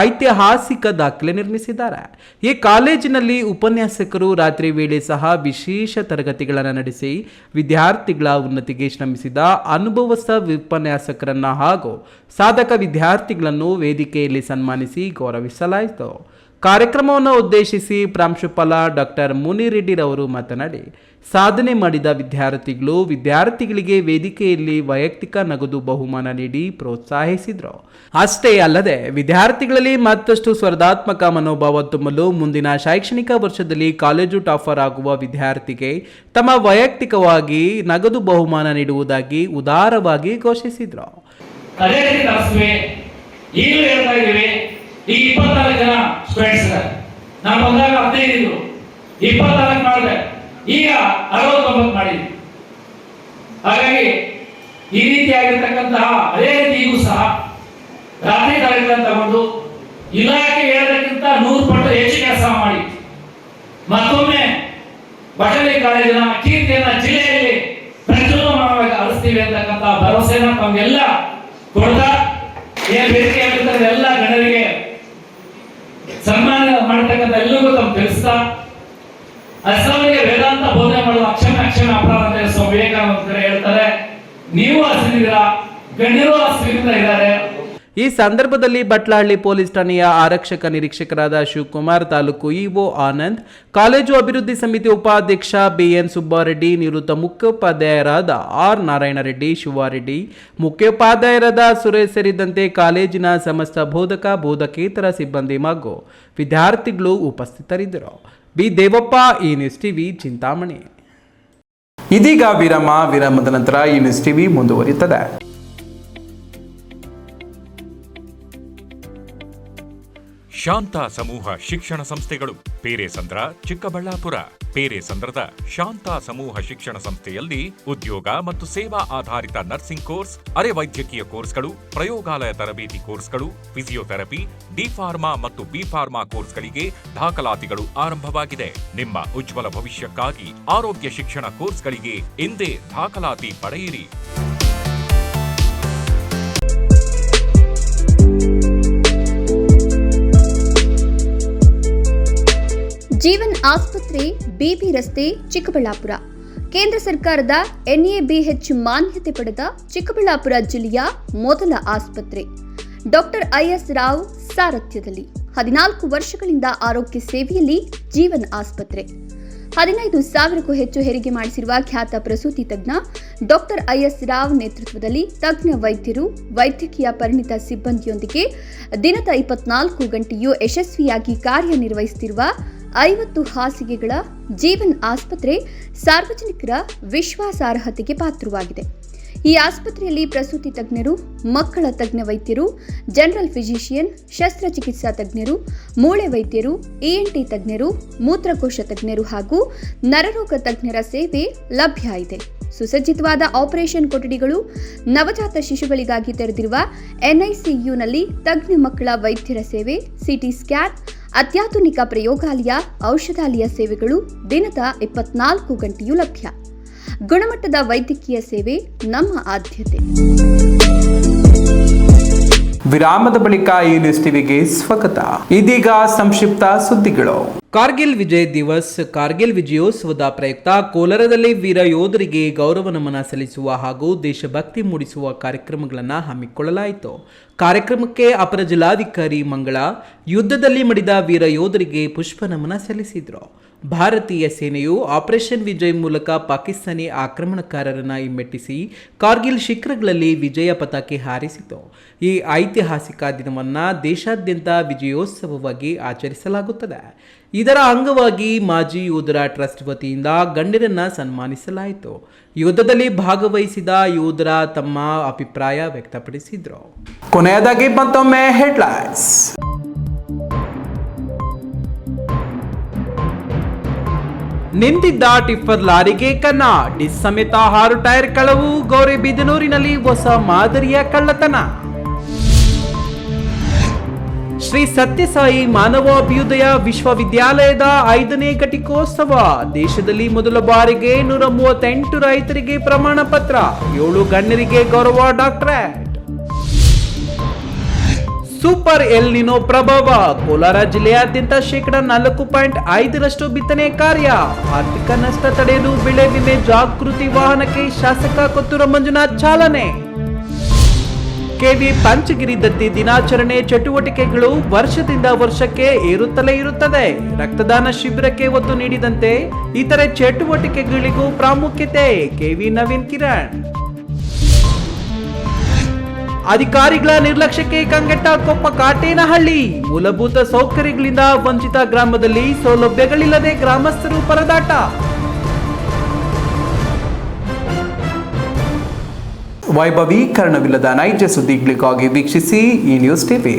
ಐತಿಹಾಸಿಕ ದಾಖಲೆ ನಿರ್ಮಿಸಿದ್ದಾರೆ. ಈ ಕಾಲೇಜಿನಲ್ಲಿ ಉಪನ್ಯಾಸಕರು ರಾತ್ರಿ ವೇಳೆ ಸಹ ವಿಶೇಷ ತರಗತಿಗಳನ್ನು ನಡೆಸಿ ವಿದ್ಯಾರ್ಥಿಗಳ ಉನ್ನತಿಗೆ ಶ್ರಮಿಸಿದ ಅನುಭವಸ್ಥ ಉಪನ್ಯಾಸಕರನ್ನ ಹಾಗೂ ಸಾಧಕ ವಿದ್ಯಾರ್ಥಿಗಳನ್ನು ವೇದಿಕೆಯಲ್ಲಿ ಸನ್ಮಾನಿಸಿ ಗೌರವಿಸಲಾಯಿತು. ಕಾರ್ಯಕ್ರಮವನ್ನು ಉದ್ದೇಶಿಸಿ ಪ್ರಾಂಶುಪಾಲ ಡಾಕ್ಟರ್ ಮುನಿರೆಡ್ಡಿರವರು ಮಾತನಾಡಿ, ಸಾಧನೆ ಮಾಡಿದ ವಿದ್ಯಾರ್ಥಿಗಳಿಗೆ ವೇದಿಕೆಯಲ್ಲಿ ವೈಯಕ್ತಿಕ ನಗದು ಬಹುಮಾನ ನೀಡಿ ಪ್ರೋತ್ಸಾಹಿಸಿದರು. ಅಷ್ಟೇ ಅಲ್ಲದೆ ವಿದ್ಯಾರ್ಥಿಗಳಲ್ಲಿ ಮತ್ತಷ್ಟು ಸ್ಪರ್ಧಾತ್ಮಕ ಮನೋಭಾವ ತುಂಬಲು ಮುಂದಿನ ಶೈಕ್ಷಣಿಕ ವರ್ಷದಲ್ಲಿ ಕಾಲೇಜು ಟಾಪರ್ ಆಗುವ ವಿದ್ಯಾರ್ಥಿಗೆ ತಮ್ಮ ವೈಯಕ್ತಿಕವಾಗಿ ನಗದು ಬಹುಮಾನ ನೀಡುವುದಾಗಿ ಉದಾರವಾಗಿ ಘೋಷಿಸಿದರು. ಈಗ 24 ಜನ ಸ್ಟೂಡೆಂಟ್ಸ್ ಇದ್ದಾರೆ. ನಾವು ಬಂದಾಗ 15 ಇದ್ರು, 24 ಮಾಡಿದೆ, ಈಗ 69 ಮಾಡಿದ್ವಿ. ಹಾಗಾಗಿ ಈ ರೀತಿಯಾಗಿರ್ತಕ್ಕಂತಹ ಅದೇ ರೀತಿಯೂ ಸಹ ರಾತ್ರಿ ತರಗತಿಗಳನ್ನು ತಗೊಂಡು ಇಲಾಖೆ ಹೇಳೋದಕ್ಕಿಂತ 100 ಪಟ್ಟು ಹೆಚ್ಚು ಕೆಲಸ ಮಾಡಿ ಮತ್ತೊಮ್ಮೆ ಬಟಲಿ ಕಾಲೇಜಿನ ಕೀರ್ತಿಯನ್ನ ಜಿಲ್ಲೆಯಲ್ಲಿ ಪ್ರಜ್ವಲವಾಗಿ ಅಳಿಸ್ತೀವಿ ಅಂತಕ್ಕಂಥ ಭರವಸೆನ ತಮಗೆಲ್ಲ ಕೊಡ್ತಾ ಏನು ವೇದಿಕೆಯಾಗಿರ್ತಾರೆ ಎಲ್ಲ ಗಣ್ಯರಿಗೆ ಸನ್ಮಾನ ಮಾಡತಕ್ಕಂಥ ಎಲ್ಲರಿಗೂ ತಮ್ಮ ತಿಳಿಸ್ತಾ ಅಸಲಿಗೆ ವೇದಾಂತ ಬೋಧನೆ ಮಾಡುವ ಅಕ್ಷಮ ಅಪರಾಧ ಅಂತ ಸ್ವಾಮಿ ವಿವೇಕಾನಂದ ಹೇಳ್ತಾರೆ. ನೀವು ಹಸಿರಿದ್ದೀರಾ, ಗಣ್ಯರು ಹಸಿರಿಂದ ಇದ್ದಾರೆ. ಈ ಸಂದರ್ಭದಲ್ಲಿ ಬಟ್ಲಹಳ್ಳಿ ಪೊಲೀಸ್ ಠಾಣೆಯ ಆರಕ್ಷಕ ನಿರೀಕ್ಷಕರಾದ ಶಿವಕುಮಾರ್, ತಾಲೂಕು ಇಒ ಆನಂದ್, ಕಾಲೇಜು ಅಭಿವೃದ್ಧಿ ಸಮಿತಿ ಉಪಾಧ್ಯಕ್ಷ BN ಸುಬ್ಬಾರೆಡ್ಡಿ, ನಿವೃತ್ತ ಮುಖ್ಯೋಪಾಧ್ಯಾಯರಾದ R ನಾರಾಯಣರೆಡ್ಡಿ, ಶಿವಾರೆಡ್ಡಿ, ಮುಖ್ಯೋಪಾಧ್ಯಾಯರಾದ ಸುರೇಶ್ ಸೇರಿದಂತೆ ಕಾಲೇಜಿನ ಸಮಸ್ತ ಬೋಧಕ ಬೋಧಕೇತರ ಸಿಬ್ಬಂದಿ ಹಾಗೂ ವಿದ್ಯಾರ್ಥಿಗಳು ಉಪಸ್ಥಿತರಿದ್ದರು. ಬಿ ದೇವಪ್ಪ, ಈ ನ್ಯೂಸ್ ಟಿವಿ, ಚಿಂತಾಮಣಿ. ಇದೀಗ ವಿರಾಮದ ನಂತರ ಈ ನ್ಯೂಸ್ ಟಿವಿ ಮುಂದುವರಿಯುತ್ತದೆ. ಶಾಂತ ಸಮೂಹ ಶಿಕ್ಷಣ ಸಂಸ್ಥೆಗಳು ಪೇರೆಸಂದ್ರ, ಚಿಕ್ಕಬಳ್ಳಾಪುರ. ಪೇರೆಸಂದ್ರದ ಶಾಂತ ಸಮೂಹ ಶಿಕ್ಷಣ ಸಂಸ್ಥೆಯಲ್ಲಿ ಉದ್ಯೋಗ ಮತ್ತು ಸೇವಾ ಆಧಾರಿತ ನರ್ಸಿಂಗ್ ಕೋರ್ಸ್, ಅರೆ ವೈದ್ಯಕೀಯ ಕೋರ್ಸ್ಗಳು, ಪ್ರಯೋಗಾಲಯ ತರಬೇತಿ ಕೋರ್ಸ್ಗಳು, ಫಿಸಿಯೋಥೆರಪಿ, ಡಿ-ಫಾರ್ಮಾ ಮತ್ತು ಬಿ-ಫಾರ್ಮಾ ಕೋರ್ಸ್ಗಳಿಗೆ ದಾಖಲಾತಿಗಳು ಆರಂಭವಾಗಿದೆ. ನಿಮ್ಮ ಉಜ್ವಲ ಭವಿಷ್ಯಕ್ಕಾಗಿ ಆರೋಗ್ಯ ಶಿಕ್ಷಣ ಕೋರ್ಸ್ಗಳಿಗೆ ಇಂದೇ ದಾಖಲಾತಿ ಪಡೆಯಿರಿ. ಜೀವನ್ ಆಸ್ಪತ್ರೆ, BB ರಸ್ತೆ, ಚಿಕ್ಕಬಳ್ಳಾಪುರ. ಕೇಂದ್ರ ಸರ್ಕಾರದ NABH ಮಾನ್ಯತೆ ಪಡೆದ ಚಿಕ್ಕಬಳ್ಳಾಪುರ ಜಿಲ್ಲೆಯ ಮೊದಲ ಆಸ್ಪತ್ರೆ. ಡಾಕ್ಟರ್ IS ರಾವ್ ಸಾರಥ್ಯದಲ್ಲಿ 14 ವರ್ಷಗಳಿಂದ ಆರೋಗ್ಯ ಸೇವೆಯಲ್ಲಿ ಜೀವನ್ ಆಸ್ಪತ್ರೆ. 15,000ಕ್ಕೂ ಹೆಚ್ಚು ಹೆರಿಗೆ ಮಾಡಿಸಿರುವ ಖ್ಯಾತ ಪ್ರಸೂತಿ ತಜ್ಞ ಡಾಕ್ಟರ್ IS ರಾವ್ ನೇತೃತ್ವದಲ್ಲಿ ತಜ್ಞ ವೈದ್ಯರು, ವೈದ್ಯಕೀಯ ಪರಿಣಿತ ಸಿಬ್ಬಂದಿಯೊಂದಿಗೆ ದಿನದ 24 ಗಂಟೆಯೂ ಯಶಸ್ವಿಯಾಗಿ ಕಾರ್ಯನಿರ್ವಹಿಸುತ್ತಿರುವ 50 ಹಾಸಿಗೆಗಳ ಜೀವನ್ ಆಸ್ಪತ್ರೆ ಸಾರ್ವಜನಿಕರ ವಿಶ್ವಾಸಾರ್ಹತೆಗೆ ಪಾತ್ರವಾಗಿದೆ. ಈ ಆಸ್ಪತ್ರೆಯಲ್ಲಿ ಪ್ರಸೂತಿ ತಜ್ಞರು, ಮಕ್ಕಳ ತಜ್ಞ ವೈದ್ಯರು, ಜನರಲ್ ಫಿಸಿಷಿಯನ್, ಶಸ್ತ್ರಚಿಕಿತ್ಸಾ ತಜ್ಞರು, ಮೂಳೆ ವೈದ್ಯರು, ENT ತಜ್ಞರು, ಮೂತ್ರಕೋಶ ತಜ್ಞರು ಹಾಗೂ ನರರೋಗ ತಜ್ಞರ ಸೇವೆ ಲಭ್ಯ ಇದೆ. ಸುಸಜ್ಜಿತವಾದ ಆಪರೇಷನ್ ಕೊಠಡಿಗಳು, ನವಜಾತ ಶಿಶುಗಳಿಗಾಗಿ ತೆರೆದಿರುವ NICUನಲ್ಲಿ ತಜ್ಞ ಮಕ್ಕಳ ವೈದ್ಯರ ಸೇವೆ, CT ಸ್ಕ್ಯಾನ್, ಅತ್ಯಾಧುನಿಕ ಪ್ರಯೋಗಾಲಯ, ಔಷಧಾಲಯ ಸೇವೆಗಳು ದಿನದ 24 ಗಂಟೆಯೂ ಲಭ್ಯ. ಗುಣಮಟ್ಟದ ವೈದ್ಯಕೀಯ ಸೇವೆ ನಮ್ಮ ಆದ್ಯತೆ. ವಿರಾಮದ ಬಳಿಕ ಈ ನ್ಯೂಸ್ ಟಿವಿಗೆ ಸ್ವಾಗತ. ಇದೀಗ ಸಂಕ್ಷಿಪ್ತ ಸುದ್ದಿಗಳು. ಕಾರ್ಗಿಲ್ ವಿಜಯ್ ದಿವಸ್ ಕಾರ್ಗಿಲ್ ವಿಜಯೋತ್ಸವದ ಪ್ರಯುಕ್ತ ಕೋಲಾರದಲ್ಲಿ ವೀರ ಯೋಧರಿಗೆ ಗೌರವ ನಮನ ಸಲ್ಲಿಸುವ ಹಾಗೂ ದೇಶಭಕ್ತಿ ಮೂಡಿಸುವ ಕಾರ್ಯಕ್ರಮಗಳನ್ನು ಹಮ್ಮಿಕೊಳ್ಳಲಾಯಿತು. ಕಾರ್ಯಕ್ರಮಕ್ಕೆ ಅಪರ ಜಿಲ್ಲಾಧಿಕಾರಿ ಮಂಗಳ ಯುದ್ಧದಲ್ಲಿ ಮಡಿದ ವೀರ ಯೋಧರಿಗೆ ಪುಷ್ಪ ನಮನ ಸಲ್ಲಿಸಿದರು. ಭಾರತೀಯ ಸೇನೆಯು ಆಪರೇಷನ್ ವಿಜಯ್ ಮೂಲಕ ಪಾಕಿಸ್ತಾನಿ ಆಕ್ರಮಣಕಾರರನ್ನು ಹಿಮ್ಮೆಟ್ಟಿಸಿ ಕಾರ್ಗಿಲ್ ಶಿಖರಗಳಲ್ಲಿ ವಿಜಯ ಪತಾಕೆ ಹಾರಿಸಿತು. ಈ ಐತಿಹಾಸಿಕ ದಿನವನ್ನು ದೇಶಾದ್ಯಂತ ವಿಜಯೋತ್ಸವವಾಗಿ ಆಚರಿಸಲಾಗುತ್ತದೆ. ಇದರ ಅಂಗವಾಗಿ ಮಾಜಿ ಯೋಧರ ಟ್ರಸ್ಟ್ ವತಿಯಿಂದ ಗಣ್ಯರನ್ನು ಸನ್ಮಾನಿಸಲಾಯಿತು. ಯುದ್ಧದಲ್ಲಿ ಭಾಗವಹಿಸಿದ ಯೋಧರ ತಮ್ಮ ಅಭಿಪ್ರಾಯ ವ್ಯಕ್ತಪಡಿಸಿದರು. ಕೊನೆಯದಾಗಿ ಮತ್ತೊಮ್ಮೆ ಹೆಡ್ಲೈನ್ಸ್. ನಿಂತಿದ್ದ ಟಿಪ್ಪರ್ ಲಾರಿಗೆ ಕನ್ನ, ಡಿಸ್ ಸಮೇತ 6 ಟೈರ್ ಕಳವು. ಗೌರಿಬಿದನೂರಿನಲ್ಲಿ ಹೊಸ ಮಾದರಿಯ ಕಳ್ಳತನ. ಶ್ರೀ ಸತ್ಯಸಾಯಿ ಮಾನವಾಭ್ಯುದಯ ವಿಶ್ವವಿದ್ಯಾಲಯದ 5ನೇ ಘಟಿಕೋತ್ಸವ. ದೇಶದಲ್ಲಿ ಮೊದಲ ಬಾರಿಗೆ 138 ರೈತರಿಗೆ ಪ್ರಮಾಣ ಪತ್ರ, 7 ಗಣ್ಯರಿಗೆ ಗೌರವ ಡಾಕ್ಟರೇಟ್. ಸೂಪರ್ ಎಲ್ ನಿನೋ ಪ್ರಭಾವ. ಕೋಲಾರ ಜಿಲ್ಲೆಯಾದ್ಯಂತ 4.5% ಬಿತ್ತನೆ ಕಾರ್ಯ. ಆರ್ಥಿಕ ನಷ್ಟ ತಡೆಯಲು ಬೆಳೆ ವಿಮೆ ಜಾಗೃತಿ ವಾಹನಕ್ಕೆ ಶಾಸಕ ಕೊತ್ತೂರ ಮಂಜುನಾಥ್ ಚಾಲನೆ. KV ಪಂಚಗಿರಿ ದತ್ತಿ ದಿನಾಚರಣೆ ಚಟುವಟಿಕೆಗಳು ವರ್ಷದಿಂದ ವರ್ಷಕ್ಕೆ ಏರುತ್ತಲೇ ಇರುತ್ತದೆ. ರಕ್ತದಾನ ಶಿಬಿರಕ್ಕೆ ಒತ್ತು ನೀಡಿದಂತೆ ಇತರೆ ಚಟುವಟಿಕೆಗಳಿಗೂ ಪ್ರಾಮುಖ್ಯತೆ. KV ನವೀನ್ ಕಿರಣ್. ಅಧಿಕಾರಿಗಳ ನಿರ್ಲಕ್ಷ್ಯಕ್ಕೆ ಕಂಗೆಟ್ಟ ಕೊಪ್ಪ ಕಾಟೇನಹಳ್ಳಿ. ಮೂಲಭೂತ ಸೌಕರ್ಯಗಳಿಂದ ವಂಚಿತ ಗ್ರಾಮದಲ್ಲಿ ಸೌಲಭ್ಯಗಳಿಲ್ಲದೆ ಗ್ರಾಮಸ್ಥರು ಪರದಾಟ. ವೈಭವೀಕರಣವಿಲ್ಲದ ನೈಜ ಸುದ್ದಿಗಳಿಗಾಗಿ ವೀಕ್ಷಿಸಿ ಈ ನ್ಯೂಸ್ ಟಿವಿ.